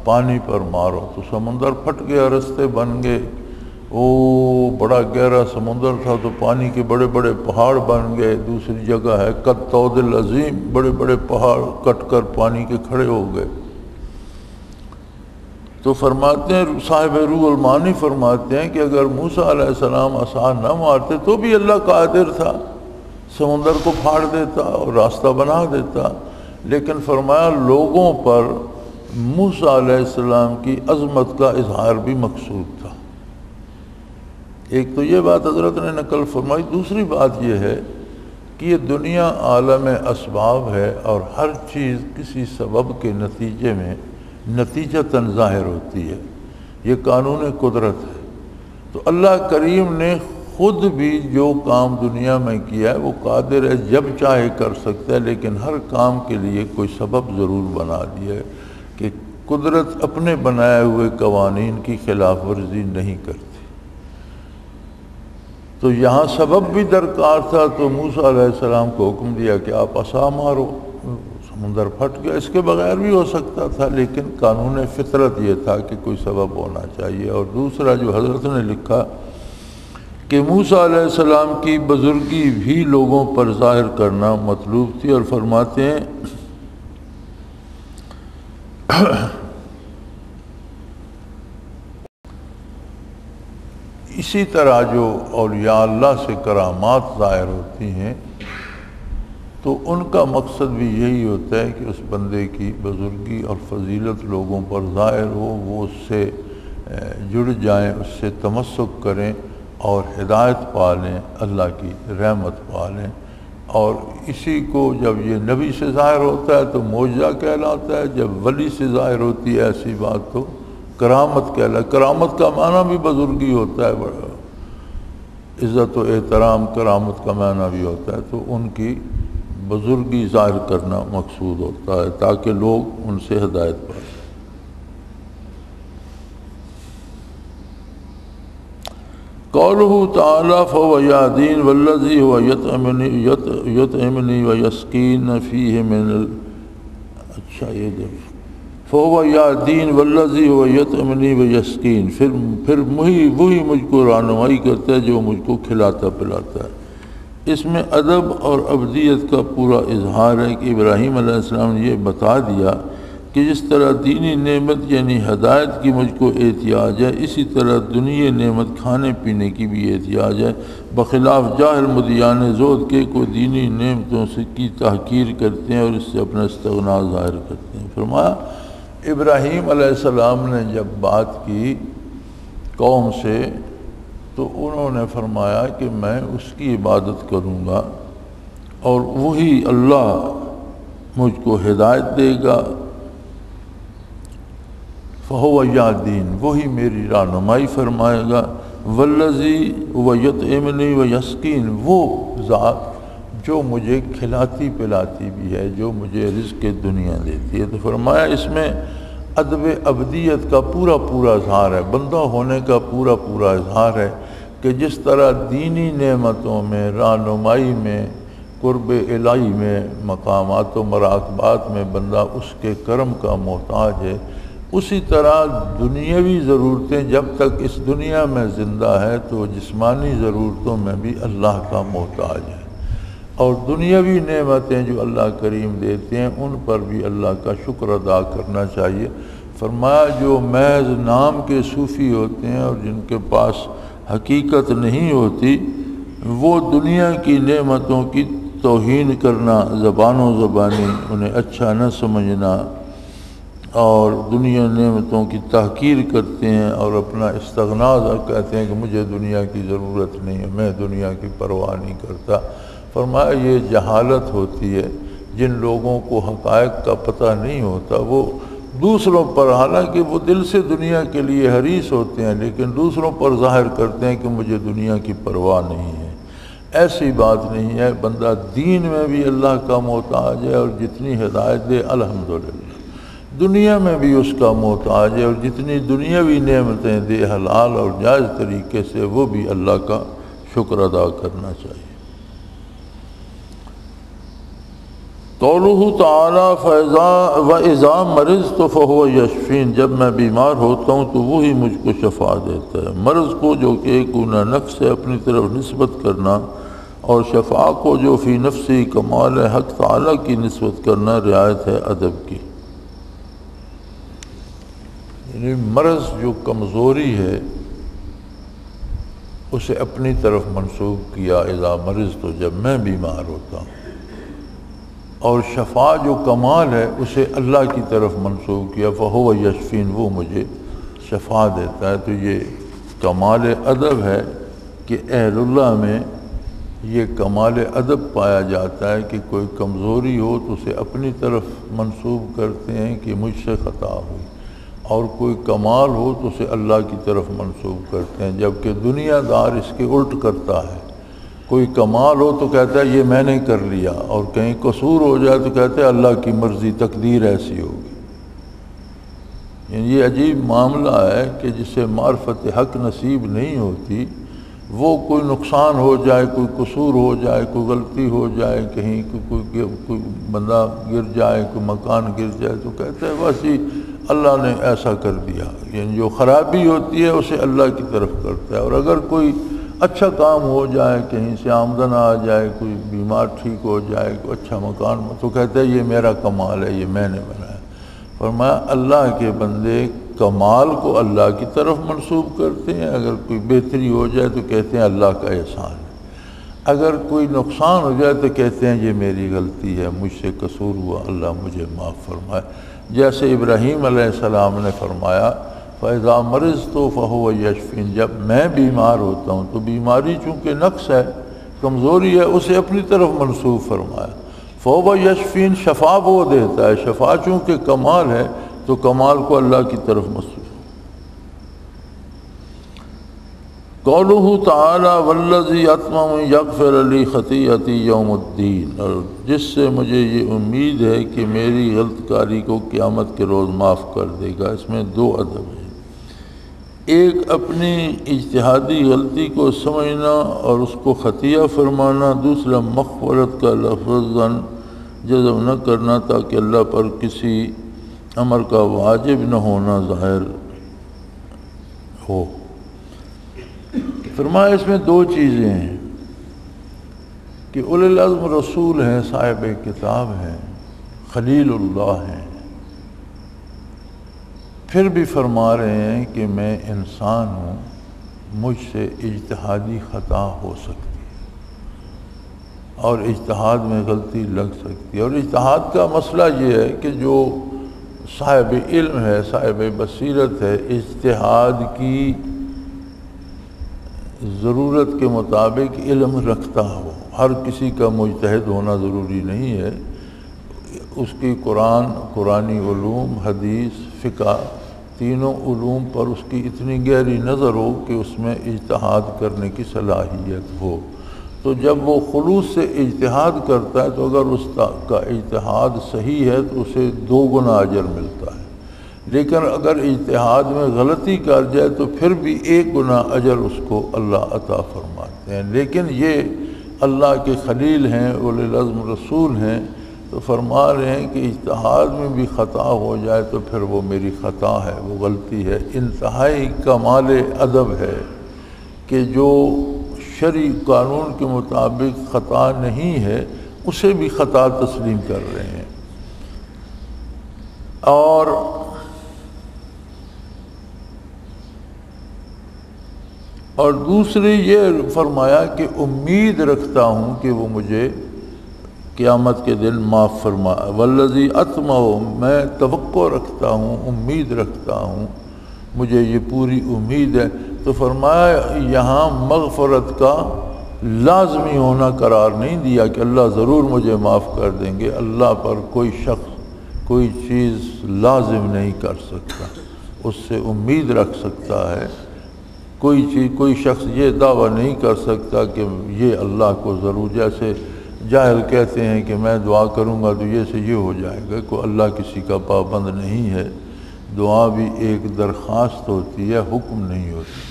پانی پر مارو، تو سمندر پھٹ گیا، رستے بن گئے، بڑا گہرا سمندر تھا تو پانی کے بڑے بڑے پہاڑ بن گئے۔ دوسری جگہ ہے کالطود العظیم، بڑے بڑے پہاڑ کٹ کر پانی کے کھڑے ہو گئے۔ تو فرماتے ہیں صاحب روح المعانی فرماتے ہیں کہ اگر موسیٰ علیہ السلام عصا نہ مارتے تو بھی اللہ قادر تھا، سمندر کو پھاڑ دیتا اور راستہ بنا دیتا، لیکن فرمایا لوگوں پر موسیٰ علیہ السلام کی عظمت کا اظہار بھی مقصود تھا۔ ایک تو یہ بات حضرت نے نقل فرمائی، دوسری بات یہ ہے کہ یہ دنیا عالم اسباب ہے اور ہر چیز کسی سبب کے نتیجے میں نتیجتاً ظاہر ہوتی ہے، یہ قانون قدرت ہے۔ تو اللہ کریم نے خود بھی جو کام دنیا میں کیا ہے وہ قادر ہے، جب چاہے کر سکتا ہے، لیکن ہر کام کے لیے کوئی سبب ضرور بنا دیا ہے کہ قدرت اپنے بنائے ہوئے قوانین کی خلاف ورزی نہیں کرتی۔ تو یہاں سبب بھی درکار تھا، تو موسیٰ علیہ السلام کو حکم دیا کہ آپ عصا مارو، سمندر پھٹ گیا۔ اس کے بغیر بھی ہو سکتا تھا، لیکن قانون فطرت یہ تھا کہ کوئی سبب ہونا چاہیے۔ اور دوسرا جو حضرت نے لکھا کہ موسیٰ علیہ السلام کی بزرگی بھی لوگوں پر ظاہر کرنا مطلوب تھی، اور فرماتے ہیں اسی طرح جو اولیاء اللہ سے کرامات ظاہر ہوتی ہیں تو ان کا مقصد بھی یہی ہوتا ہے کہ اس بندے کی بزرگی اور فضیلت لوگوں پر ظاہر ہو، وہ اس سے جڑ جائیں، اس سے تمسک کریں اور ہدایت پا لیں، اللہ کی رحمت پا لیں۔ اور اسی کو جب یہ نبی سے ظاہر ہوتا ہے تو معجزہ کہلاتا ہے، جب ولی سے ظاہر ہوتی ہے ایسی بات تو کرامت کہلاتا ہے۔ کرامت کا معنی بھی بزرگی ہوتا ہے، بڑا عزت و احترام کرامت کا معنی بھی ہوتا ہے، تو ان کی بزرگی ظاہر کرنا مقصود ہوتا ہے تاکہ لوگ ان سے ہدایت پائیں۔ قولہ تعالی فهو یهدین والذی هو یطعمنی ویسقین فیہ من اچھا یہ دیکھ فهو یهدین والذی هو یطعمنی ویسقین، پھر وہی مجھ کو رہنمائی کرتا ہے جو مجھ کو کھلاتا پلاتا ہے۔ اس میں ادب اور عبدیت کا پورا اظہار ہے کہ ابراہیم علیہ السلام نے یہ بتا دیا کہ جس طرح دینی نعمت یعنی ہدایت کی مجھ کو احتیاج ہے، اسی طرح دنیا نعمت کھانے پینے کی بھی احتیاج ہے، بخلاف جاہل مدیان زہد کے کو دینی نعمتوں سے کی تحقیر کرتے ہیں اور اس سے اپنا استغنا ظاہر کرتے ہیں۔ فرمایا ابراہیم علیہ السلام نے جب بات کی قوم سے تو انہوں نے فرمایا کہ میں اس کی عبادت کروں گا اور وہی اللہ مجھ کو ہدایت دے گا، فہو یہدین، وہی میری رہنمائی فرمائے گا، والذی یطعمنی ویسقین، وہ ذات جو مجھے کھلاتی پلاتی بھی ہے، جو مجھے رزق دنیا دیتی ہے۔ تو فرمایا اس میں ادب عبدیت کا پورا پورا اظہار ہے، بندہ ہونے کا پورا پورا اظہار ہے کہ جس طرح دینی نعمتوں میں، رہنمائی میں، قرب الہی میں، مقامات و مراقبات میں بندہ اس کے کرم کا محتاج ہے، اسی طرح دنیاوی ضرورتیں جب تک اس دنیا میں زندہ ہے تو جسمانی ضرورتوں میں بھی اللہ کا محتاج ہے، اور دنیاوی نعمتیں جو اللہ کریم دیتے ہیں ان پر بھی اللہ کا شکر ادا کرنا چاہیے۔ فرمایا جو محض نام کے صوفی ہوتے ہیں اور جن کے پاس حقیقت نہیں ہوتی، وہ دنیا کی نعمتوں کی توہین کرنا، زبان و زبانی انہیں اچھا نہ سمجھنا اور دنیا نعمتوں کی تحقیر کرتے ہیں اور اپنا استغنا کہتے ہیں کہ مجھے دنیا کی ضرورت نہیں ہے، میں دنیا کی پرواہ نہیں کرتا۔ فرمایا یہ جہالت ہوتی ہے، جن لوگوں کو حقائق کا پتہ نہیں ہوتا وہ دوسروں پر، حالانکہ وہ دل سے دنیا کے لیے حریص ہوتے ہیں لیکن دوسروں پر ظاہر کرتے ہیں کہ مجھے دنیا کی پرواہ نہیں ہے۔ ایسی بات نہیں ہے، بندہ دین میں بھی اللہ کا محتاج ہے اور جتنی ہدایت دے الحمدللہ، دنیا میں بھی اس کا محتاج ہے اور جتنی دنیاوی نعمتیں دے حلال اور جائز طریقے سے وہ بھی اللہ کا شکر ادا کرنا چاہیے۔ قولہ تعالیٰ وَإِذَا مَرِضْتُ فَهُوَ يَشْفِينِ، جب میں بیمار ہوتا ہوں تو وہی مجھ کو شفا دیتا ہے۔ مرض کو جو کہ ایک گناہ نفس ہے اپنی طرف نسبت کرنا، اور شفا کو جو فی نفسی کمال حق تعالیٰ کی نسبت کرنا رعایت ہے ادب کی۔ یعنی مرض جو کمزوری ہے اسے اپنی طرف منسوب کیا، اذا مرض تو جب میں بیمار ہوتا ہوں، اور شفا جو کمال ہے اسے اللہ کی طرف منسوب کیا، فہو یشفین، وہ مجھے شفا دیتا ہے۔ تو یہ کمال ادب ہے کہ اہل اللہ میں یہ کمال ادب پایا جاتا ہے کہ کوئی کمزوری ہو تو اسے اپنی طرف منسوب کرتے ہیں کہ مجھ سے خطا ہوئی، اور کوئی کمال ہو تو اسے اللہ کی طرف منسوب کرتے ہیں، جبکہ دنیا دار اس کے الٹ کرتا ہے۔ کوئی کمال ہو تو کہتا ہے یہ میں نے کر لیا، اور کہیں قصور ہو جائے تو کہتا ہے اللہ کی مرضی، تقدیر ایسی ہوگی۔ یعنی یہ عجیب معاملہ ہے کہ جسے معرفت حق نصیب نہیں ہوتی، وہ کوئی نقصان ہو جائے، کوئی قصور ہو جائے، کوئی غلطی ہو جائے، کہیں کوئی بندہ گر جائے، کوئی مکان گر جائے تو کہتا ہے بس ہی اللہ نے ایسا کر دیا۔ یعنی جو خرابی ہوتی ہے اسے اللہ کی طرف کرتا ہے، اور اگر کوئی اچھا کام ہو جائے، کہیں سے آمدن آ جائے، کوئی بیمار ٹھیک ہو جائے، کوئی اچھا مکان تو کہتا ہے یہ میرا کمال ہے، یہ میں نے بنایا۔ فرمایا اللہ کے بندے کمال کو اللہ کی طرف منسوب کرتے ہیں، اگر کوئی بہتری ہو جائے تو کہتے ہیں اللہ کا احسان ہے، اگر کوئی نقصان ہو جائے تو کہتے ہیں یہ میری غلطی ہے، مجھ سے قصور ہوا، اللہ مجھے معاف فرمائے۔ جیسے ابراہیم علیہ السلام نے فرمایا فَإِذَا مَرِضْتُ فَهُوَ يَشْفِينِ، جب میں بیمار ہوتا ہوں تو بیماری چونکہ نقص ہے، کمزوری ہے، اسے اپنی طرف منسوب فرمایا۔ فَهُوَ يَشْفِينِ، شفا وہ دیتا ہے، شفا چونکہ کمال ہے تو کمال کو اللہ کی طرف منسوب۔ قولہ تعالیٰ وَالَّذِي أَطْمَعُ أَن يَغْفِرَ لِي خَطِيئَتِي يَوْمَ الدِّينِ، اور جس سے مجھے یہ امید ہے کہ میری غلط کاری کو قیامت کے روز معاف کر دے گا۔ اس میں دو ادب ہیں، ایک اپنی اجتہادی غلطی کو سمجھنا اور اس کو خطیہ فرمانا، دوسرا مغفرت کا لفظاً جزم نہ کرنا تاکہ اللہ پر کسی امر کا واجب نہ ہونا ظاہر ہو۔ فرمایا اس میں دو چیزیں ہیں کہ اولی العزم رسول ہیں، صاحب کتاب ہیں، خلیل اللہ ہیں، پھر بھی فرما رہے ہیں کہ میں انسان ہوں، مجھ سے اجتہادی خطا ہو سکتی ہے اور اجتہاد میں غلطی لگ سکتی ہے، اور اجتہاد کا مسئلہ یہ ہے کہ جو صاحب علم ہے، صاحب بصیرت ہے، اجتہاد کی ضرورت کے مطابق علم رکھتا ہو۔ ہر کسی کا مجتہد ہونا ضروری نہیں ہے، اس کی قرآنی علوم، حدیث، فقہ، تینوں علوم پر اس کی اتنی گہری نظر ہو کہ اس میں اجتہاد کرنے کی صلاحیت ہو۔ تو جب وہ خلوص سے اجتہاد کرتا ہے تو اگر اس کا اجتہاد صحیح ہے تو اسے 2 گنا اجر ملتا ہے، لیکن اگر اجتہاد میں غلطی کر جائے تو پھر بھی 1 گنا اجر اس کو اللہ عطا فرماتے ہیں۔ لیکن یہ اللہ کے خلیل ہیں، اولی العزم رسول ہیں، تو فرما رہے ہیں کہ اجتہاد میں بھی خطا ہو جائے تو پھر وہ میری خطا ہے، وہ غلطی ہے۔ انتہائی کمال ادب ہے کہ جو شرعی قانون کے مطابق خطا نہیں ہے اسے بھی خطا تسلیم کر رہے ہیں۔ اور دوسری یہ فرمایا کہ امید رکھتا ہوں کہ وہ مجھے قیامت کے دن معاف فرمائے۔ والذی اطمع، میں توقع رکھتا ہوں، امید رکھتا ہوں، مجھے یہ پوری امید ہے۔ تو فرمایا یہاں مغفرت کا لازمی ہونا قرار نہیں دیا کہ اللہ ضرور مجھے معاف کر دیں گے۔ اللہ پر کوئی شخص کوئی چیز لازم نہیں کر سکتا، اس سے امید رکھ سکتا ہے۔ کوئی شخص یہ دعویٰ نہیں کر سکتا کہ یہ اللہ کو ضرور، جیسے جاہل کہتے ہیں کہ میں دعا کروں گا تو یہ سے یہ ہو جائے گا۔ کوئی اللہ کسی کا پابند نہیں ہے، دعا بھی ایک درخواست ہوتی ہے، حکم نہیں ہوتی۔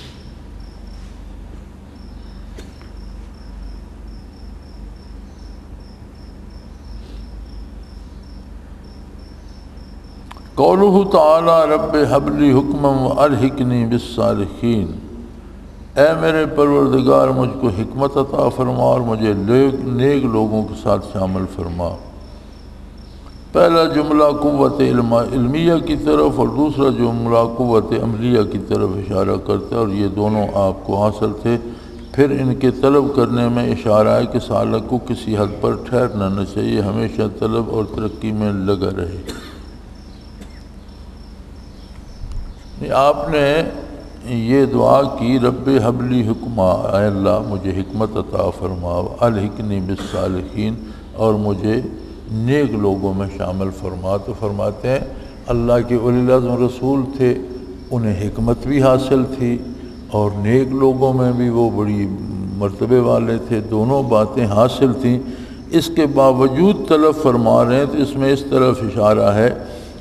قولہ تعالی رب حب لی حکما والحقنی بالصالحین، اے میرے پروردگار مجھ کو حکمت عطا فرما اور مجھے نیک لوگوں کے ساتھ شامل فرما۔ پہلا جملہ قوت علمیہ کی طرف اور دوسرا جملہ قوت عملیہ کی طرف اشارہ کرتا ہے، اور یہ دونوں آپ کو حاصل تھے۔ پھر ان کے طلب کرنے میں اشارہ ہے کہ سالک کو کسی حد پر ٹھہرنا نہ چاہیے، ہمیشہ طلب اور ترقی میں لگا رہے۔ آپ نے یہ دعا کی رب حب لی حکما، اے اللہ مجھے حکمت عطا فرما، الحقنی بالصالحین، اور مجھے نیک لوگوں میں شامل فرما۔ تو فرماتے ہیں اللہ کے اولی العزم رسول تھے، انہیں حکمت بھی حاصل تھی اور نیک لوگوں میں بھی وہ بڑی مرتبے والے تھے، دونوں باتیں حاصل تھیں۔ اس کے باوجود طلب فرما رہے ہیں، تو اس میں اس طرف اشارہ ہے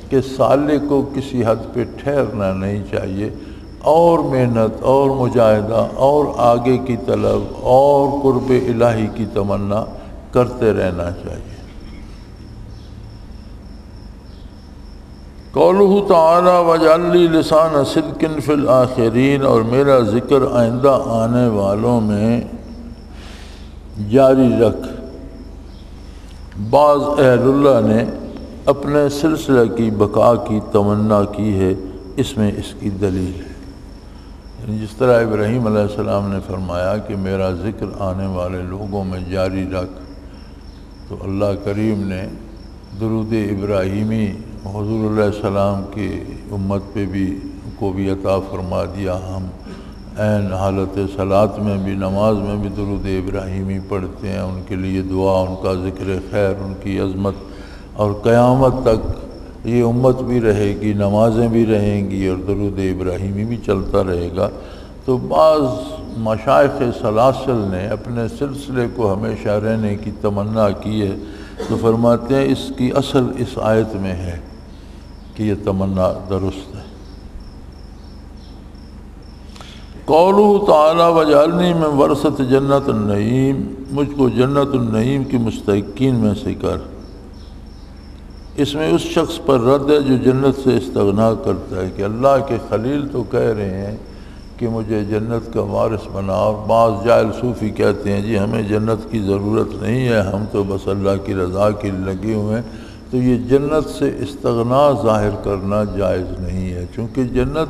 کہ سالک کو کسی حد پہ ٹھہرنا نہیں چاہیے، اور محنت اور مجاہدہ اور آگے کی طلب اور قرب الہی کی تمنا کرتے رہنا چاہیے۔ قولہ تعالی واجعل لی لسان صدق فی الآخرین، اور میرا ذکر آئندہ آنے والوں میں جاری رکھ۔ بعض اہل اللہ نے اپنے سلسلہ کی بقا کی تمنا کی ہے، اس میں اس کی دلیل ہے۔ جس طرح ابراہیم علیہ السلام نے فرمایا کہ میرا ذکر آنے والے لوگوں میں جاری رکھ، تو اللہ کریم نے درود ابراہیمی حضور علیہ السلام کی امت پہ بھی عطا فرما دیا۔ ہم عین حالت صلاۃ میں بھی، نماز میں بھی درود ابراہیمی پڑھتے ہیں، ان کے لیے دعا، ان کا ذکر خیر، ان کی عظمت، اور قیامت تک یہ امت بھی رہے گی، نمازیں بھی رہیں گی اور درود ابراہیمی بھی چلتا رہے گا۔ تو بعض مشائخ سلاسل نے اپنے سلسلے کو ہمیشہ رہنے کی تمنا کی ہے، تو فرماتے ہیں اس کی اصل اس آیت میں ہے کہ یہ تمنا درست ہے۔ قولہ تعالی وجعلنی من ورثۃ جنت النعیم، مجھ کو جنت النعیم کی مستحقین میں سے کر۔ اس میں اس شخص پر رد ہے جو جنت سے استغنا کرتا ہے، کہ اللہ کے خلیل تو کہہ رہے ہیں کہ مجھے جنت کا وارث بنا، اور بعض جاہل صوفی کہتے ہیں جی ہمیں جنت کی ضرورت نہیں ہے، ہم تو بس اللہ کی رضا کے لیے لگے ہوئے ہیں۔ تو یہ جنت سے استغنا ظاہر کرنا جائز نہیں ہے، چونکہ جنت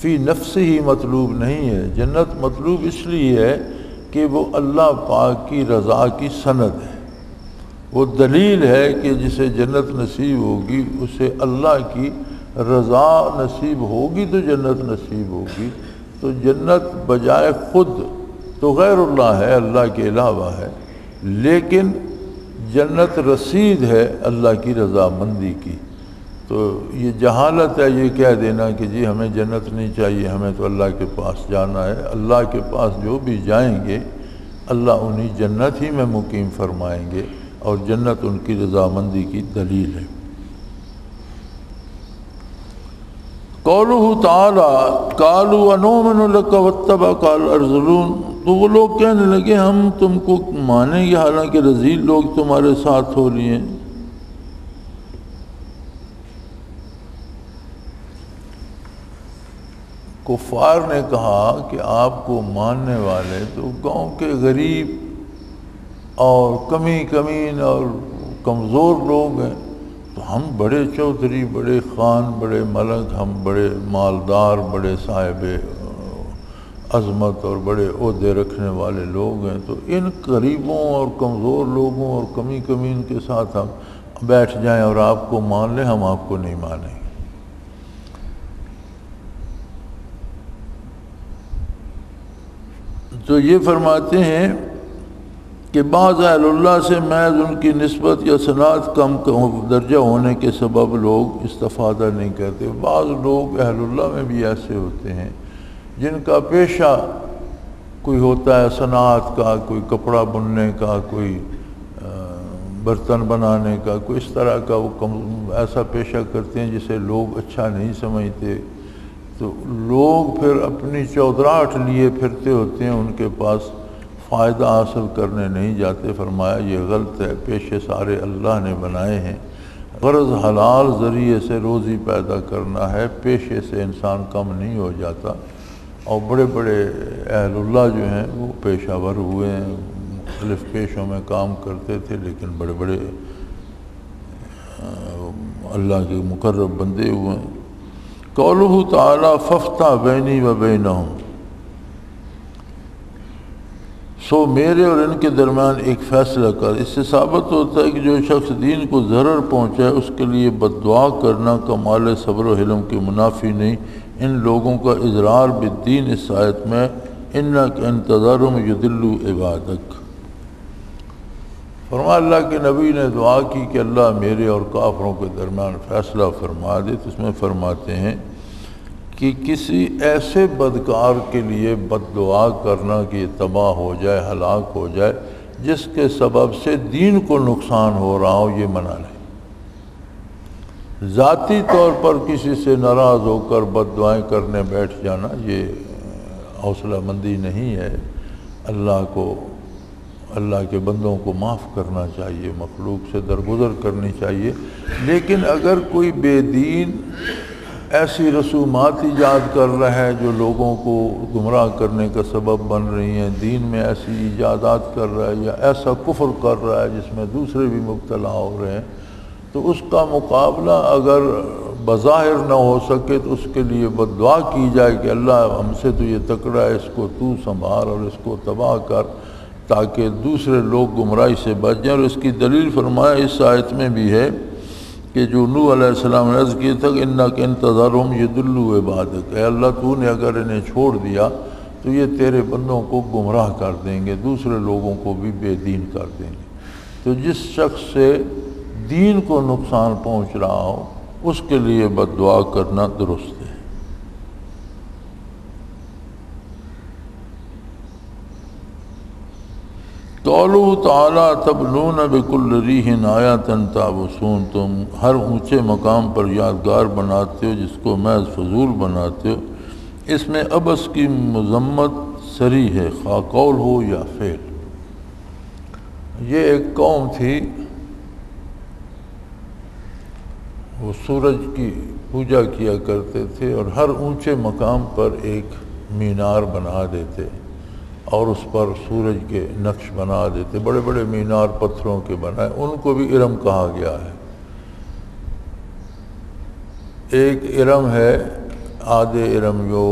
فی نفس ہی مطلوب نہیں ہے۔ جنت مطلوب اس لیے ہے کہ وہ اللہ پاک کی رضا کی سند ہے، وہ دلیل ہے کہ جسے جنت نصیب ہوگی اسے اللہ کی رضا نصیب ہوگی تو جنت نصیب ہوگی۔ تو جنت بجائے خود تو غیر اللہ ہے، اللہ کے علاوہ ہے، لیکن جنت رسید ہے اللہ کی رضامندی کی۔ تو یہ جہالت ہے یہ کہہ دینا کہ جی ہمیں جنت نہیں چاہیے، ہمیں تو اللہ کے پاس جانا ہے۔ اللہ کے پاس جو بھی جائیں گے اللہ انہیں جنت ہی میں مقیم فرمائیں گے، اور جنت ان کی رضامندی کی دلیل ہے۔ قولہ تعالی قالوا انؤمن لک واتبعک الارذلون، تو وہ لوگ کہنے لگے ہم تم کو مانیں گے حالانکہ رذیل لوگ تمہارے ساتھ ہو لیے۔ کفار نے کہا کہ آپ کو ماننے والے تو گاؤں کے غریب اور کمی کمین اور کمزور لوگ ہیں، تو ہم بڑے چودھری، بڑے خان، بڑے ملک، ہم بڑے مالدار، بڑے صاحب عظمت اور بڑے عہدے رکھنے والے لوگ ہیں، تو ان غریبوں اور کمزور لوگوں اور کمی کمین کے ساتھ ہم بیٹھ جائیں اور آپ کو مان لیں، ہم آپ کو نہیں مانیں گے۔ تو یہ فرماتے ہیں کہ بعض اہل اللہ سے محض ان کی نسبت یا صنعت کم درجہ ہونے کے سبب لوگ استفادہ نہیں کرتے۔ بعض لوگ اہل اللہ میں بھی ایسے ہوتے ہیں جن کا پیشہ کوئی ہوتا ہے صنعت کا، کوئی کپڑا بننے کا، کوئی برتن بنانے کا، کوئی اس طرح کا، وہ ایسا پیشہ کرتے ہیں جسے لوگ اچھا نہیں سمجھتے، تو لوگ پھر اپنی چودراہٹ لیے پھرتے ہوتے ہیں، ان کے پاس فائدہ حاصل کرنے نہیں جاتے۔ فرمایا یہ غلط ہے، پیشے سارے اللہ نے بنائے ہیں، غرض حلال ذریعے سے روزی پیدا کرنا ہے، پیشے سے انسان کم نہیں ہو جاتا۔ اور بڑے بڑے اہل اللہ جو ہیں وہ پیشہ ور ہوئے ہیں، مختلف پیشوں میں کام کرتے تھے، لیکن بڑے بڑے اللہ کے مقرب بندے ہوئے ہیں۔ قولہ تعالی فافتح بینی و بینہم، سو میرے اور ان کے درمیان ایک فیصلہ کر۔ اس سے ثابت ہوتا ہے کہ جو شخص دین کو ضرر پہنچائے اس کے لیے بد دعا کرنا کمال صبر و حلم کے منافی نہیں۔ ان لوگوں کا اضرار بالدین اس آیت میں انک ان تذرہم یضلوا عبادک، فرمایا اللہ کے نبی نے دعا کی کہ اللہ میرے اور کافروں کے درمیان فیصلہ فرما دے، تو اس میں فرماتے ہیں کہ کسی ایسے بدکار کے لیے بد دعا کرنا کہ یہ تباہ ہو جائے، ہلاک ہو جائے، جس کے سبب سے دین کو نقصان ہو رہا ہو، یہ منع نہیں۔ ذاتی طور پر کسی سے ناراض ہو کر بد دعائیں کرنے بیٹھ جانا یہ حوصلہ مندی نہیں ہے۔ اللہ کے بندوں کو معاف کرنا چاہیے، مخلوق سے درگزر کرنی چاہیے، لیکن اگر کوئی بے دین ایسی رسومات ایجاد کر رہا ہے جو لوگوں کو گمراہ کرنے کا سبب بن رہی ہیں، دین میں ایسی ایجادات کر رہا ہے یا ایسا کفر کر رہا ہے جس میں دوسرے بھی مبتلا ہو رہے ہیں، تو اس کا مقابلہ اگر بظاہر نہ ہو سکے تو اس کے لیے بد دعا کی جائے کہ اللہ ہم سے تو یہ تکڑا ہے، اس کو تو سنبھال اور اس کو تباہ کر، تاکہ دوسرے لوگ گمراہی سے بچ جائیں۔ اور اس کی دلیل فرمایا اس آیت میں بھی ہے کہ جو نوح علیہ السلام نے عرض کیا تھا کہ انک ان تذرہم یضلوا عبادک، اے اللہ تو نے اگر انہیں چھوڑ دیا تو یہ تیرے بندوں کو گمراہ کر دیں گے، دوسرے لوگوں کو بھی بے دین کر دیں گے۔ تو جس شخص سے دین کو نقصان پہنچ رہا ہو اس کے لیے بد دعا کرنا درست ہے۔ قولہ تعالی تبنون بکل ریح آیۃ تعبثون، تم ہر اونچے مقام پر یادگار بناتے ہو جس کو محض فضول بناتے ہو۔ اس میں عبث کی مذمت صریح ہے، خواہ قول ہو یا فعل۔ یہ ایک قوم تھی، وہ سورج کی پوجا کیا کرتے تھے اور ہر اونچے مقام پر ایک مینار بنا دیتے اور اس پر سورج کے نقش بنا دیتے، بڑے بڑے مینار پتھروں کے بنائے، ان کو بھی ارم کہا گیا ہے۔ ایک ارم ہے، آدھے ارم جو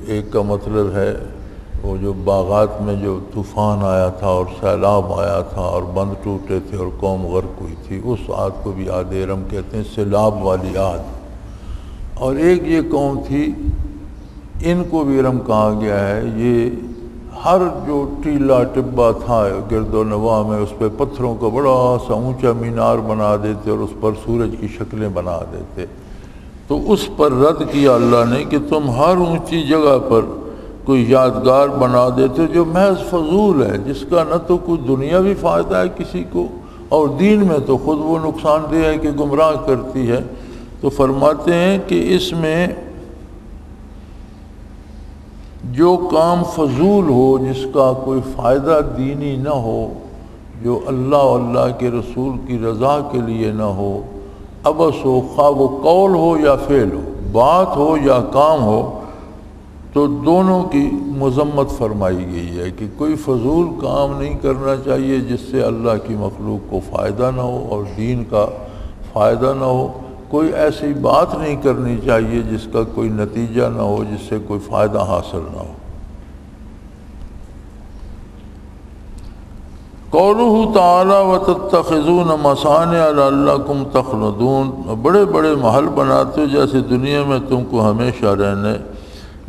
ایک کا مطلب ہے وہ جو باغات میں جو طوفان آیا تھا اور سیلاب آیا تھا اور بند ٹوٹے تھے اور قوم غرق ہوئی تھی، اس عاد کو بھی عاد ارم کہتے ہیں، سیلاب والی عاد۔ اور ایک یہ قوم تھی، ان کو بھی ارم کہا گیا ہے۔ یہ ہر جو ٹیلا ٹبا تھا گرد و نواح میں، اس پہ پتھروں کا بڑا سا اونچا مینار بنا دیتے اور اس پر سورج کی شکلیں بنا دیتے۔ تو اس پر رد کیا اللہ نے کہ تم ہر اونچی جگہ پر کوئی یادگار بنا دیتے جو محض فضول ہے، جس کا نہ تو کوئی دنیاوی فائدہ ہے کسی کو، اور دین میں تو خود وہ نقصان دہ ہے کہ گمراہ کرتی ہے۔ تو فرماتے ہیں کہ اس میں جو کام فضول ہو، جس کا کوئی فائدہ دینی نہ ہو، جو اللہ اور اللہ کے رسول کی رضا کے لیے نہ ہو، ابس ہو، خواہ وہ قول ہو یا فعل ہو، بات ہو یا کام ہو، تو دونوں کی مذمت فرمائی گئی ہے کہ کوئی فضول کام نہیں کرنا چاہیے جس سے اللہ کی مخلوق کو فائدہ نہ ہو اور دین کا فائدہ نہ ہو۔ کوئی ایسی بات نہیں کرنی چاہیے جس کا کوئی نتیجہ نہ ہو، جس سے کوئی فائدہ حاصل نہ ہو۔ قولہ تعالی وتتخذون مصانع لعلکم تخلدون، بڑے بڑے محل بناتے ہو جیسے دنیا میں تم کو ہمیشہ رہنے،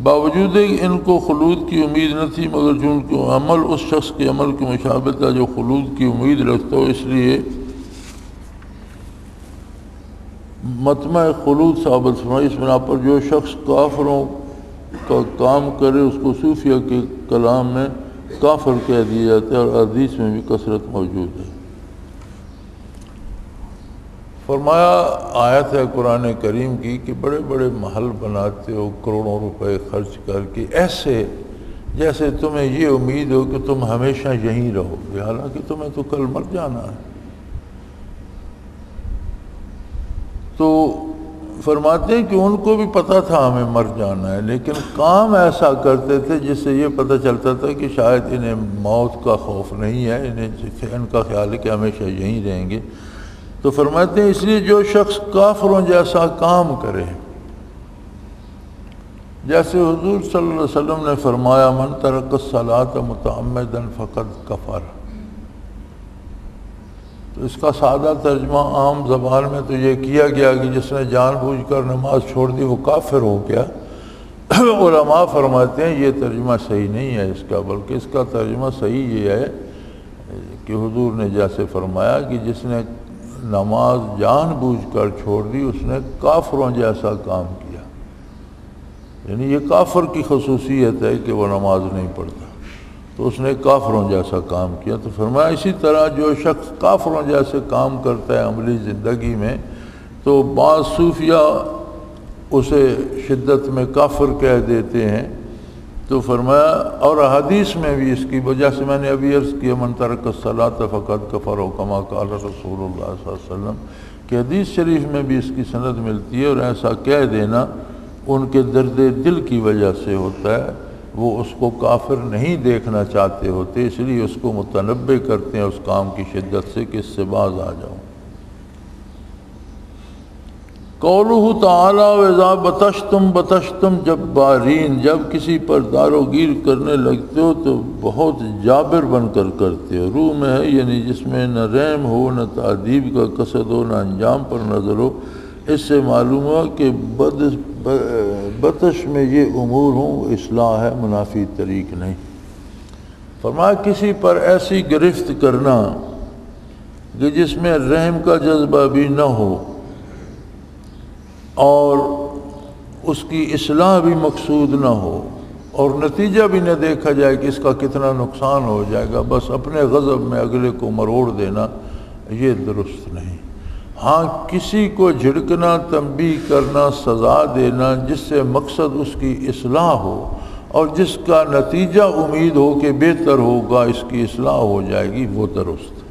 باوجود ان کو خلود کی امید نہ تھی، مگر جو ان کو عمل اس شخص کے عمل کی مشابہت ہے جو خلود کی امید رکھتا ہو، اس لیے مطمع خلود ثابت فرمائی۔ اس بنا پر جو شخص کافروں کا کام کرے اس کو صوفیہ کے کلام میں کافر کہہ دیا جاتا ہے، اور حدیث میں بھی کثرت موجود ہے۔ فرمایا آیت ہے قرآن کریم کی کہ بڑے بڑے محل بناتے ہو کروڑوں روپے خرچ کر کے، ایسے جیسے تمہیں یہ امید ہو کہ تم ہمیشہ یہیں رہو گے، حالانکہ تمہیں تو کل مر جانا ہے۔ تو فرماتے ہیں کہ ان کو بھی پتہ تھا ہمیں مر جانا ہے، لیکن کام ایسا کرتے تھے جس سے یہ پتہ چلتا تھا کہ شاید انہیں موت کا خوف نہیں ہے، ان کا خیال ہے کہ ہمیشہ یہیں رہیں گے۔ تو فرماتے ہیں اس لیے جو شخص کافروں جیسا کام کرے، جیسے حضور صلی اللہ علیہ وسلم نے فرمایا من ترک الصلاۃ متعمدا فقد کفر، تو اس کا سادہ ترجمہ عام زبان میں تو یہ کیا گیا کہ جس نے جان بوجھ کر نماز چھوڑ دی وہ کافر ہو گیا۔ علماء فرماتے ہیں یہ ترجمہ صحیح نہیں ہے اس کا، بلکہ اس کا ترجمہ صحیح یہ ہے کہ حضور نے جیسے فرمایا کہ جس نے نماز جان بوجھ کر چھوڑ دی اس نے کافروں جیسا کام کیا، یعنی یہ کافر کی خصوصیت ہے کہ وہ نماز نہیں پڑھتا، تو اس نے کافروں جیسا کام کیا۔ تو فرمایا اسی طرح جو شخص کافروں جیسے کام کرتا ہے عملی زندگی میں، تو بعض صوفیہ اسے شدت میں کافر کہہ دیتے ہیں۔ تو فرمایا اور حدیث میں بھی اس کی وجہ سے میں نے ابھی عرض کیا من ترک الصلاۃ فقد کفر و کما قال رسول اللہ صلی اللہ علیہ وسلم کہ حدیث شریف میں بھی اس کی سند ملتی ہے، اور ایسا کہہ دینا ان کے درد دل کی وجہ سے ہوتا ہے، وہ اس کو کافر نہیں دیکھنا چاہتے ہوتے، اس لیے اس کو متنبہ کرتے ہیں اس کام کی شدت سے کہ اس سے باز آ جاؤ۔ قولہ تعالی وَإِذَا بَطَشْتُمْ بَطَشْتُمْ جَبَّارِينَ، جب کسی پر دار و گیر کرنے لگتے ہو تو بہت جابر بن کر کرتے ہو۔ روح میں ہے یعنی جس میں نہ رحم ہو، نہ تعذیب کا قصد ہو، نہ انجام پر نظر ہو۔ اس سے معلوم ہوا کہ بطش میں یہ امور ہوں، اصلاح ہے، منافی طریق نہیں۔ فرمایا کسی پر ایسی گرفت کرنا کہ جس میں رحم کا جذبہ بھی نہ ہو اور اس کی اصلاح بھی مقصود نہ ہو، اور نتیجہ بھی نہ دیکھا جائے کہ اس کا کتنا نقصان ہو جائے گا، بس اپنے غضب میں اگلے کو مروڑ دینا، یہ درست نہیں۔ ہاں کسی کو جھڑکنا، تنبیہ کرنا، سزا دینا جس سے مقصد اس کی اصلاح ہو اور جس کا نتیجہ امید ہو کہ بہتر ہوگا، اس کی اصلاح ہو جائے گی، وہ درست۔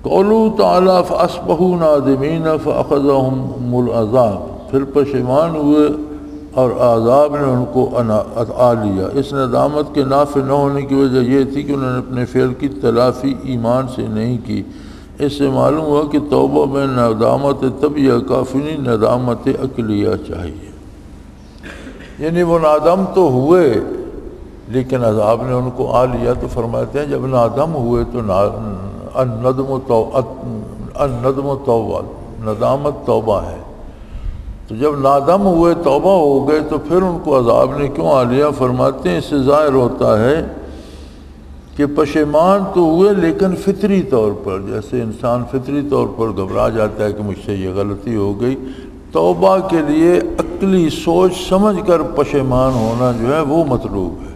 قولہ تعالی فاصبحوا نادمین فاخذهم العذاب، پھر پشیمان ہوئے اور عذاب نے ان کو آ لیا۔ اس ندامت کے نافع نہ ہونے کی وجہ یہ تھی کہ انہوں نے اپنے فعل کی تلافی ایمان سے نہیں کی۔ اس سے معلوم ہوا کہ توبہ میں ندامت طبیعہ کافی نہیں، ندامت عقلیہ چاہیے۔ یعنی وہ نادم تو ہوئے لیکن عذاب نے ان کو آ لیا، تو فرماتے ہیں جب نادم ہوئے تو الندم توبہ، ندامت توبہ ہے، تو جب نادم ہوئے توبہ ہو گئے تو پھر ان کو عذاب نے کیوں آ لیا؟ فرماتے ہیں اس سے ظاہر ہوتا ہے کہ پشیمان تو ہوئے لیکن فطری طور پر، جیسے انسان فطری طور پر گھبرا جاتا ہے کہ مجھ سے یہ غلطی ہو گئی، توبہ کے لیے عقلی سوچ سمجھ کر پشیمان ہونا جو ہے وہ مطلوب ہے،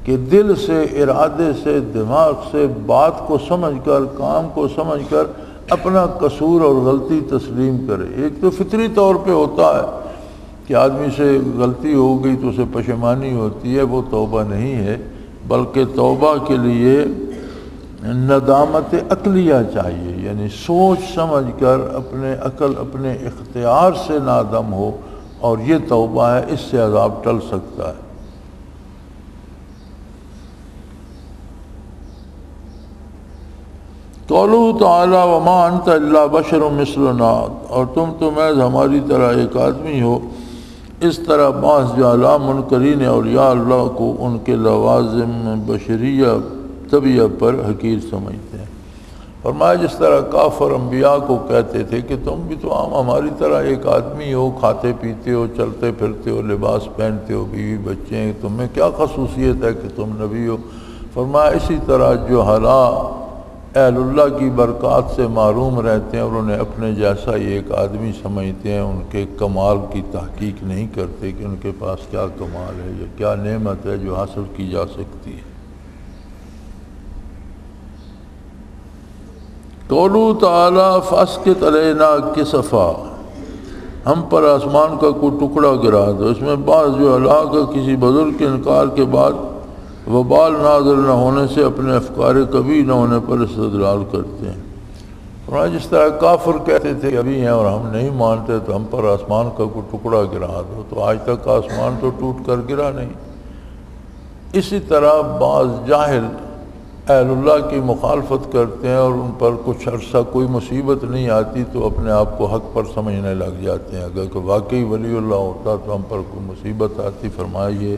کہ دل سے، ارادے سے، دماغ سے بات کو سمجھ کر، کام کو سمجھ کر اپنا قصور اور غلطی تسلیم کرے۔ ایک تو فطری طور پہ ہوتا ہے کہ آدمی سے غلطی ہو گئی تو اسے پشیمانی ہوتی ہے، وہ توبہ نہیں ہے، بلکہ توبہ کے لیے ندامت عقلیہ چاہیے، یعنی سوچ سمجھ کر اپنے عقل، اپنے اختیار سے نادم ہو، اور یہ توبہ ہے، اس سے عذاب ٹل سکتا ہے۔ قولہ تعالی وما انت الا بشر مثلنا، اور تم تو محض ہماری طرح ایک آدمی ہو۔ اس طرح بعض جعلا منکرین اولیاء اللہ کو ان کے لوازم بشریہ طبیعہ پر حقیر سمجھتے ہیں۔ فرمایا جس طرح کافر انبیاء کو کہتے تھے کہ تم بھی تو عام ہماری طرح ایک آدمی ہو، کھاتے پیتے ہو، چلتے پھرتے ہو، لباس پہنتے ہو، بیوی بچے ہیں، تم میں کیا خصوصیت ہے کہ تم نبی ہو؟ فرمایا اسی طرح جو حلا اہل اللہ کی برکات سے محروم رہتے ہیں اور انہیں اپنے جیسا ہی ایک آدمی سمجھتے ہیں، ان کے کمال کی تحقیق نہیں کرتے کہ ان کے پاس کیا کمال ہے یا کیا نعمت ہے جو حاصل کی جا سکتی ہے۔ قولہ تعالی فاسقط علینا کسفا، ہم پر آسمان کا کوئی ٹکڑا گرا دو۔ اس میں بعض جو اللہ کا کسی بزرگ کے انکار کے بعد وبال نازل نہ ہونے سے اپنے افکار کبھی نہ ہونے پر استدلال کرتے ہیں۔ اور جس طرح کافر کہتے تھے ابھی ہیں اور ہم نہیں مانتے تو ہم پر آسمان کا کوئی ٹکڑا گرا دو، تو آج تک آسمان تو ٹوٹ کر گرا نہیں۔ اسی طرح بعض جاہل اہل اللہ کی مخالفت کرتے ہیں اور ان پر کچھ عرصہ کوئی مصیبت نہیں آتی تو اپنے آپ کو حق پر سمجھنے لگ جاتے ہیں، اگر کہ واقعی ولی اللہ ہوتا تو ہم پر کوئی مصیبت آتی۔ فرمایا یہ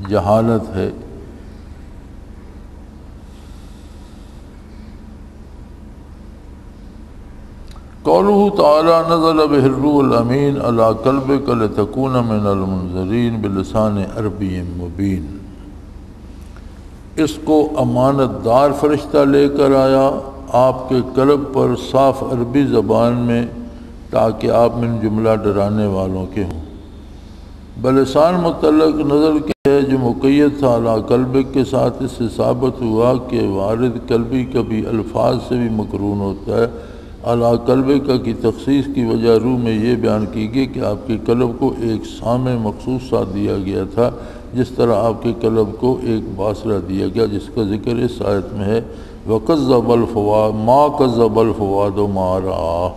جہالت ہے۔ قولہ تعالی نزل بہ الروح الامین علی قلبک لتکون من المنذرین بلسان عربی مبین، اس کو امانت دار فرشتہ لے کر آیا آپ کے قلب پر صاف عربی زبان میں، تاکہ آپ من جملہ ڈرانے والوں کے ہوں۔ بلسان متعلق نظر کے ہے جو مقید تھا علی قلبک کے ساتھ، اس سے ثابت ہوا کہ وارد قلبی کبھی الفاظ سے بھی مقرون ہوتا ہے۔ علی قلبک کی تخصیص کی وجہ روح میں یہ بیان کی گئی کہ آپ کے قلب کو ایک سامع مخصوص ساتھ دیا گیا تھا، جس طرح آپ کے قلب کو ایک باصرہ دیا گیا، جس کا ذکر اس آیت میں ہے وَكَذَّبَ الْفُؤَادُ مَا كَذَّبَ الْفُؤَادُ مَا رَأَىٰ۔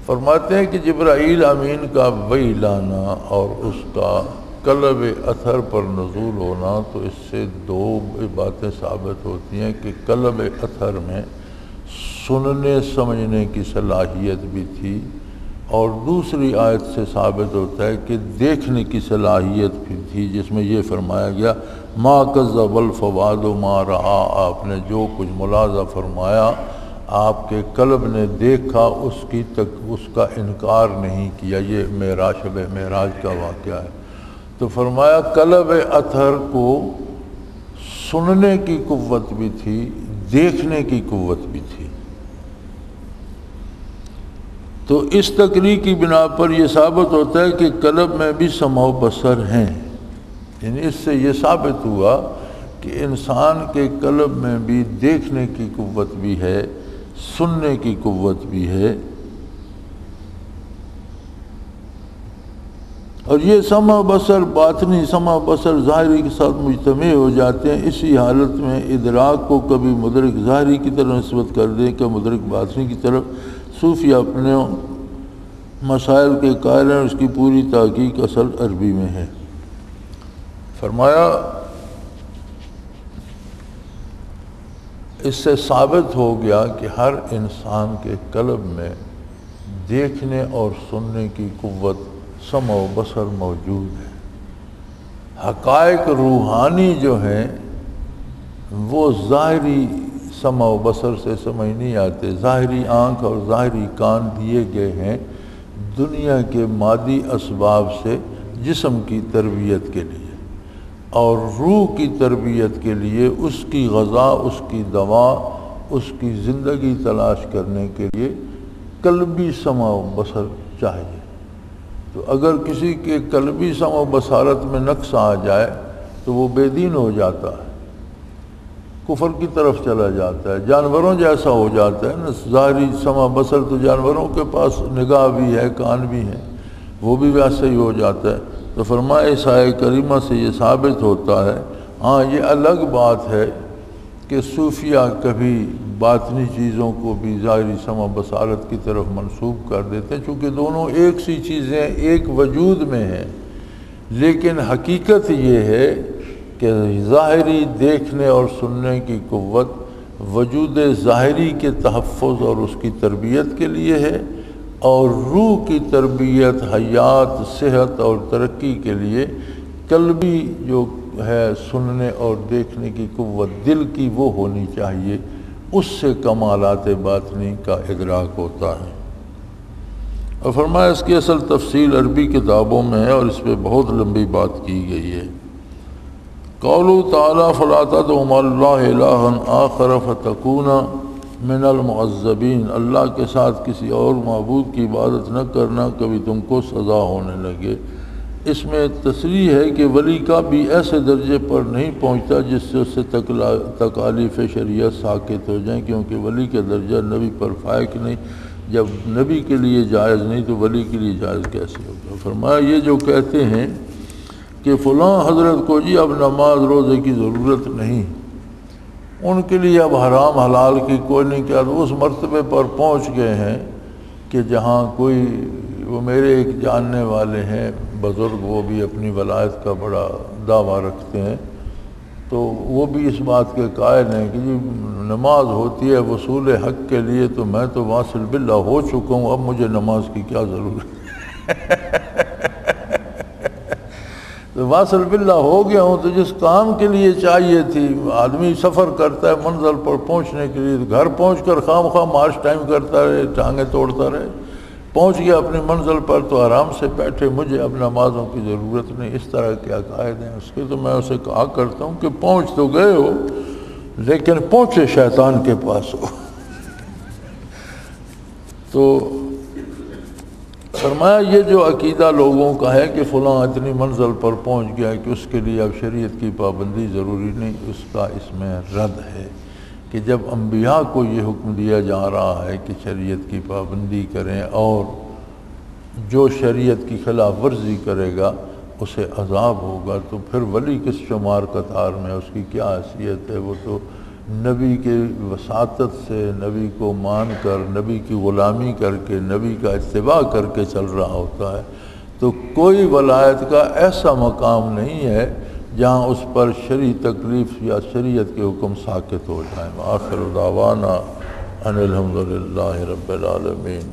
فرماتے ہیں کہ جبرائیل امین کا وحی لانا اور اس کا قلب اثر پر نزول ہونا، تو اس سے دو باتیں ثابت ہوتی ہیں کہ قلب اثر میں سننے سمجھنے کی صلاحیت بھی تھی، اور دوسری آیت سے ثابت ہوتا ہے کہ دیکھنے کی صلاحیت بھی تھی، جس میں یہ فرمایا گیا ما کذب الفؤاد ما رأى، آپ نے جو کچھ ملاحظہ فرمایا آپ کے قلب نے دیکھا اس کا انکار نہیں کیا۔ یہ معراج کا واقعہ ہے۔ تو فرمایا قلب اطہر کو سننے کی قوت بھی تھی، دیکھنے کی قوت بھی تھی۔ تو اس تقریر کی بنا پر یہ ثابت ہوتا ہے کہ قلب میں بھی سمع و بصر ہیں، یعنی اس سے یہ ثابت ہوا کہ انسان کے قلب میں بھی دیکھنے کی قوت بھی ہے، سننے کی قوت بھی ہے، اور یہ سمع و بصر باطنی سمع و بصر ظاہری کے ساتھ مجتمع ہو جاتے ہیں۔ اسی حالت میں ادراک کو کبھی مدرک ظاہری کی طرف نسبت کر دیں کہ مدرک باطنی کی طرف۔ صوفیہ اپنے مسائل کے قائل ہیں، اس کی پوری تحقیق اصل عربی میں ہے۔ فرمایا اس سے ثابت ہو گیا کہ ہر انسان کے قلب میں دیکھنے اور سننے کی قوت، سمع و بصر موجود ہے۔ حقائق روحانی جو ہیں وہ ظاہری سمع و بصر سے سمجھ نہیں آتے۔ ظاہری آنکھ اور ظاہری کان دیے گئے ہیں دنیا کے مادی اسباب سے جسم کی تربیت کے لیے، اور روح کی تربیت کے لیے اس کی غذا، اس کی دوا، اس کی زندگی تلاش کرنے کے لیے قلبی سمع و بصر چاہیے۔ تو اگر کسی کے قلبی سمع و بصارت میں نقص آ جائے تو وہ بے دین ہو جاتا ہے، کفر کی طرف چلا جاتا ہے، جانوروں جیسا ہو جاتا ہے نا۔ ظاہری سمع بصر تو جانوروں کے پاس نگاہ بھی ہے، کان بھی ہے، وہ بھی ویسے ہی ہو جاتا ہے۔ تو فرمایا اس آیت کریمہ سے یہ ثابت ہوتا ہے۔ ہاں یہ الگ بات ہے کہ صوفیہ کبھی باطنی چیزوں کو بھی ظاہری سمع بصارت کی طرف منسوب کر دیتے ہیں، چونکہ دونوں ایک سی چیزیں ایک وجود میں ہیں، لیکن حقیقت یہ ہے کہ ظاہری دیکھنے اور سننے کی قوت وجود ظاہری کے تحفظ اور اس کی تربیت کے لیے ہے، اور روح کی تربیت، حیات، صحت اور ترقی کے لیے قلبی جو ہے سننے اور دیکھنے کی قوت دل کی وہ ہونی چاہیے، اس سے کمالات باطنی کا ادراک ہوتا ہے۔ اور فرمایا اس کی اصل تفصیل عربی کتابوں میں ہے اور اس پہ بہت لمبی بات کی گئی ہے۔ قولو تعالیٰ فَلَا تَدْعُ مَعَ اللَّهِ إِلَٰهًا آخَرَ فَتَكُونَ مِنَ الْمُعَذَّبِينَ، اللہ کے ساتھ کسی اور معبود کی عبادت نہ کرنا کبھی تم کو سزا ہونے لگے۔ اس میں تصریح ہے کہ ولی کا بھی ایسے درجے پر نہیں پہنچتا جس سے اس سے تکالیف شریعت ساقط ہو جائیں، کیونکہ ولی کا درجہ نبی پر فائق نہیں۔ جب نبی کے لیے جائز نہیں تو ولی کے لیے جائز کیسے ہوگا؟ فرمایا یہ جو کہتے ہیں کہ فلاں حضرت کو جی اب نماز روزے کی ضرورت نہیں، ان کے لیے اب حرام حلال کی کوئی نہیں، کیا اس مرتبے پر پہنچ گئے ہیں کہ جہاں کوئی، وہ میرے ایک جاننے والے ہیں بزرگ، وہ بھی اپنی ولایت کا بڑا دعویٰ رکھتے ہیں، تو وہ بھی اس بات کے قائل ہیں کہ جی نماز ہوتی ہے وصول حق کے لیے، تو میں تو واصل باللہ ہو چکا ہوں، اب مجھے نماز کی کیا ضرورت تو واصل باللہ ہو گیا ہوں، تو جس کام کے لیے چاہیے تھی، آدمی سفر کرتا ہے منزل پر پہنچنے کے لیے، گھر پہنچ کر خواہ خواہ مارچ ٹائم کرتا رہے، ٹانگیں توڑتا رہے، پہنچ گیا اپنی منزل پر تو آرام سے بیٹھے، مجھے اب نمازوں کی ضرورت نہیں۔ اس طرح کے عقائد ہیں اس کے، تو میں اسے کہا کرتا ہوں کہ پہنچ تو گئے ہو لیکن پہنچے شیطان کے پاس ہو۔ تو فرمایا یہ جو عقیدہ لوگوں کا ہے کہ فلاں اتنی منزل پر پہنچ گیا ہے کہ اس کے لیے اب شریعت کی پابندی ضروری نہیں، اس کا اس میں رد ہے کہ جب انبیاء کو یہ حکم دیا جا رہا ہے کہ شریعت کی پابندی کریں، اور جو شریعت کی خلاف ورزی کرے گا اسے عذاب ہوگا، تو پھر ولی کس شمار قطار میں، اس کی کیا حیثیت ہے؟ وہ تو نبی کے وساطت سے، نبی کو مان کر، نبی کی غلامی کر کے، نبی کا اتباع کر کے چل رہا ہوتا ہے۔ تو کوئی ولایت کا ایسا مقام نہیں ہے جہاں اس پر شرعی تکلیف یا شریعت کے حکم ساقط ہو جائیں۔ آخر دعوانا ان الحمدللہ رب العالمین۔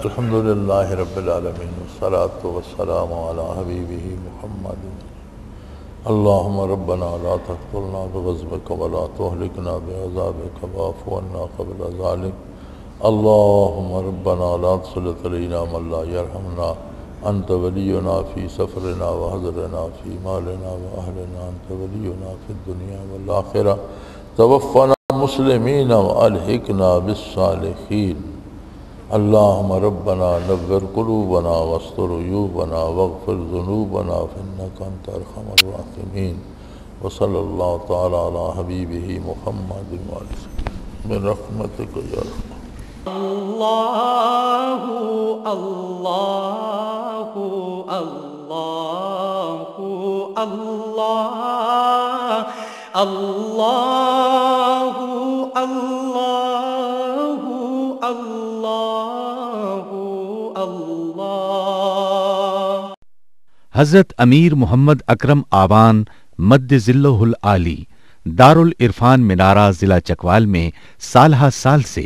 الحمدللہ رب العالمین والصلاة والسلام علی حبیبہ محمد۔ اللہم ربنا لا تقتلنا بغضبک ولا تہلکنا بعذابک واعف عنا قبل ذلک۔ اللہم ربنا لا تسلط علینا من لا یرحمنا، انت ولینا فی سفرنا وحضرنا فی مالنا واہلنا، انت ولینا فی الدنیا والآخرہ، توفنا مسلمین والحقنا بالصالحین۔ اللہم ربنا نور قلوبنا واستر عیوبنا واغفر ذنوبنا فإنک انت ارحم الراحمین۔ وصلی اللہ تعالی علی حبیبہ محمد برحمتک یا رحمن۔ اللہ اللہ اللہ اللہ اللہ اللہ اللہ۔ حضرت امیر محمد اکرم آوان مد ذلہ العالی دارالعرفان منارہ ضلع چکوال میں سالہ سال سے